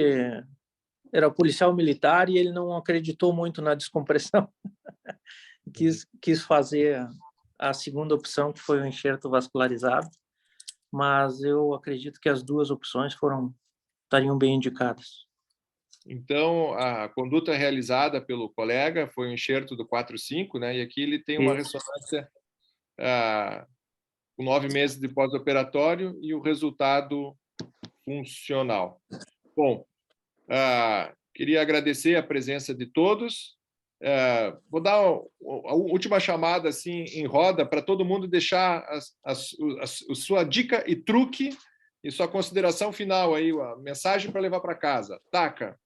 era policial militar e ele não acreditou muito na descompressão. quis fazer a segunda opção, que foi o enxerto vascularizado, mas eu acredito que as 2 opções estariam bem indicadas. Então, a conduta realizada pelo colega foi um enxerto do 4-5, né? E aqui ele tem uma ressonância com 9 meses de pós-operatório e o resultado funcional. Bom, queria agradecer a presença de todos. Vou dar a última chamada assim em roda para todo mundo deixar a sua dica e truque e sua consideração final aí, a mensagem para levar para casa. Taca.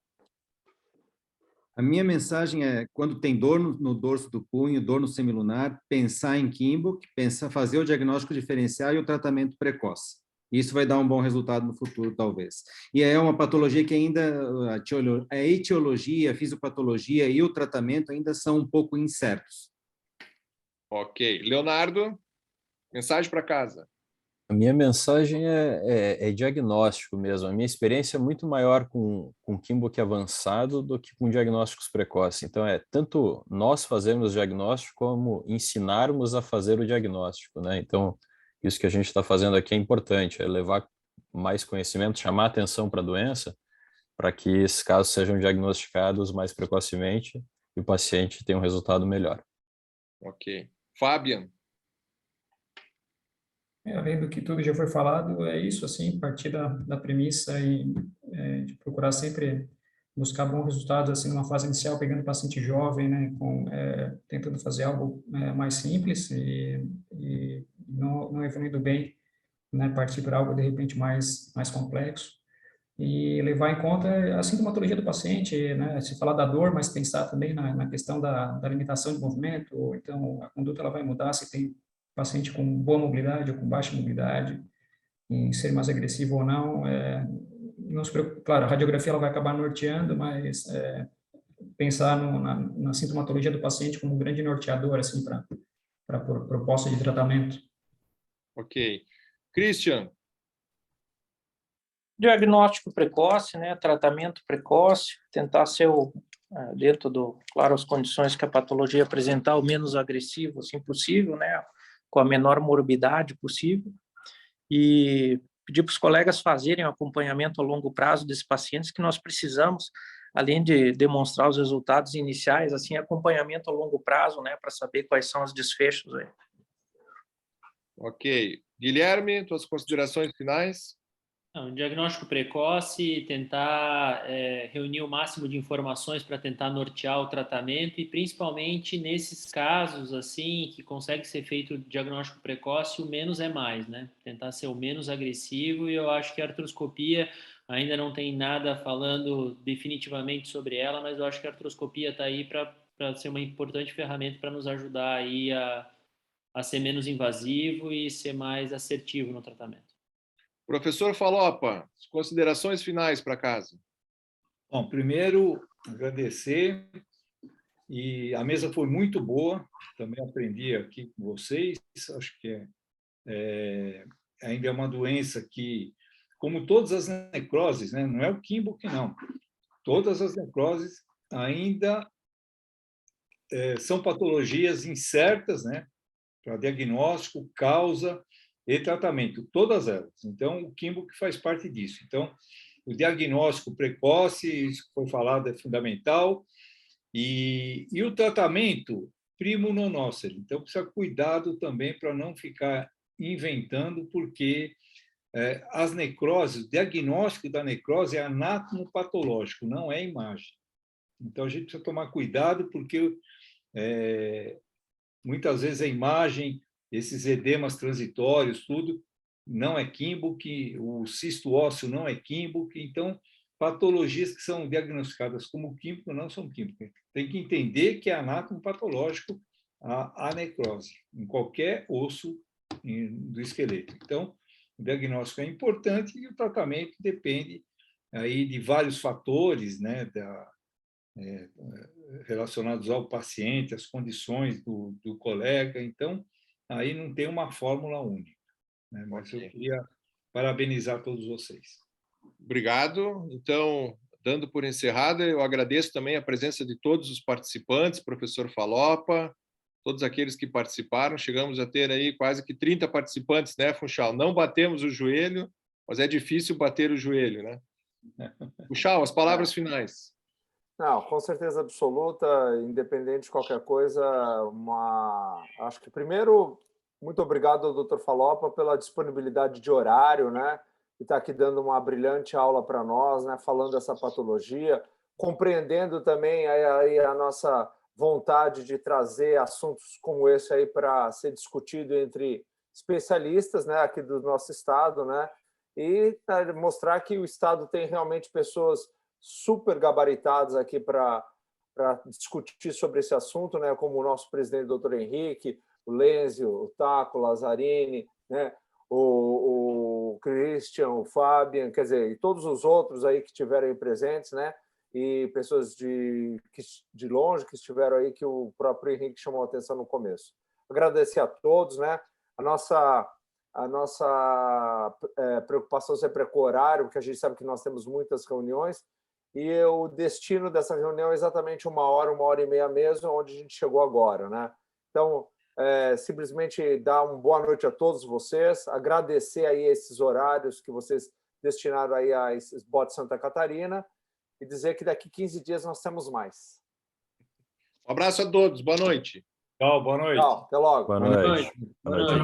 A minha mensagem é, quando tem dor no dorso do punho, dor no semilunar, pensar em Kienbock, fazer o diagnóstico diferencial e o tratamento precoce. Isso vai dar um bom resultado no futuro, talvez. E é uma patologia que ainda, a etiologia, a fisiopatologia e o tratamento ainda são um pouco incertos. Ok. Leonardo, mensagem para casa. A minha mensagem é diagnóstico mesmo. A minha experiência é muito maior com Kienbock avançado do que com diagnósticos precoces. Então, tanto nós fazermos diagnóstico como ensinarmos a fazer o diagnóstico, né? Então, isso que a gente está fazendo aqui é importante, é levar mais conhecimento, chamar atenção para a doença, para que esses casos sejam diagnosticados mais precocemente e o paciente tenha um resultado melhor. Ok. Fabian. Além do que tudo já foi falado, é isso, assim, partir da premissa de procurar sempre buscar bons resultados, assim, numa fase inicial, pegando paciente jovem, né, tentando fazer algo mais simples e não evoluindo bem, né, partir para algo, de repente, mais complexo. E levar em conta a sintomatologia do paciente, né, se falar da dor, mas pensar também na questão da limitação de movimento, ou então a conduta ela vai mudar se tem paciente com boa mobilidade ou com baixa mobilidade, em ser mais agressivo ou não. Não se preocupe, claro, a radiografia ela vai acabar norteando, mas pensar na sintomatologia do paciente como um grande norteador assim, para proposta de tratamento. Ok. Christian. Diagnóstico precoce, né, tratamento precoce, tentar ser dentro claro, as condições que a patologia apresentar, o menos agressivo assim possível, né, com a menor morbidade possível, e pedir para os colegas fazerem um acompanhamento a longo prazo desses pacientes, que nós precisamos, além de demonstrar os resultados iniciais, assim, acompanhamento a longo prazo, né, para saber quais são os desfechos aí. Ok. Guilherme, tuas considerações finais? Um diagnóstico precoce, tentar reunir o máximo de informações para tentar nortear o tratamento e principalmente nesses casos assim que consegue ser feito o diagnóstico precoce, o menos é mais, né? Tentar ser o menos agressivo, e eu acho que a artroscopia ainda não tem nada falando definitivamente sobre ela, mas eu acho que a artroscopia está aí para ser uma importante ferramenta para nos ajudar aí a ser menos invasivo e ser mais assertivo no tratamento. Professor Falopa, considerações finais para casa. Bom, primeiro, agradecer, e a mesa foi muito boa, também aprendi aqui com vocês, acho que ainda é uma doença que, como todas as necroses, né, não é o Kienbock, não, todas as necroses ainda são patologias incertas, né, para diagnóstico, causa e tratamento, todas elas. Então, o Kienbock faz parte disso. Então, o diagnóstico precoce, isso que foi falado, é fundamental, e o tratamento primo non nocere. Então, precisa cuidado também para não ficar inventando, porque as necroses, o diagnóstico da necrose é anatomopatológico, não é imagem. Então, a gente precisa tomar cuidado, porque muitas vezes a imagem, esses edemas transitórios, tudo, não é Kienbock, o cisto ósseo não é Kienbock, então, patologias que são diagnosticadas como Kienbock não são Kienbock. Tem que entender que é anatomopatológico a necrose, em qualquer osso do esqueleto. Então, o diagnóstico é importante e o tratamento depende aí de vários fatores, né, relacionados ao paciente, às condições do colega. Então, aí não tem uma fórmula única, né? Mas eu queria parabenizar todos vocês. Obrigado. Então, dando por encerrada, eu agradeço também a presença de todos os participantes, professor Falopa, todos aqueles que participaram. Chegamos a ter aí quase que 30 participantes, né, Funchal? Não batemos o joelho, mas é difícil bater o joelho, né? Funchal, as palavras finais. Não, com certeza absoluta, independente de qualquer coisa, acho que primeiro, muito obrigado ao Dr. Falopa pela disponibilidade de horário, né? E está aqui dando uma brilhante aula para nós, né? Falando dessa patologia, compreendendo também aí a nossa vontade de trazer assuntos como esse aí para ser discutido entre especialistas, né? Aqui do nosso estado, né? E mostrar que o estado tem realmente pessoas super gabaritados aqui para para discutir sobre esse assunto, né, como o nosso presidente, doutor Henrique, o Lenzio, o Taco, o Lazzarini, né, o Christian, o Fabian, quer dizer, e todos os outros aí que estiveram aí presentes, né, e pessoas de longe que estiveram aí, que o próprio Henrique chamou a atenção no começo. Agradecer a todos, né, a nossa preocupação sempre é com o horário, porque a gente sabe que nós temos muitas reuniões, e o destino dessa reunião é exatamente 1 hora e meia mesmo, onde a gente chegou agora, né? Então, simplesmente dar uma boa noite a todos vocês, agradecer aí esses horários que vocês destinaram aí a esses SBOT Santa Catarina e dizer que daqui 15 dias nós temos mais. Um abraço a todos, boa noite. Tchau, boa noite. Tchau, até logo. Boa noite. Boa noite.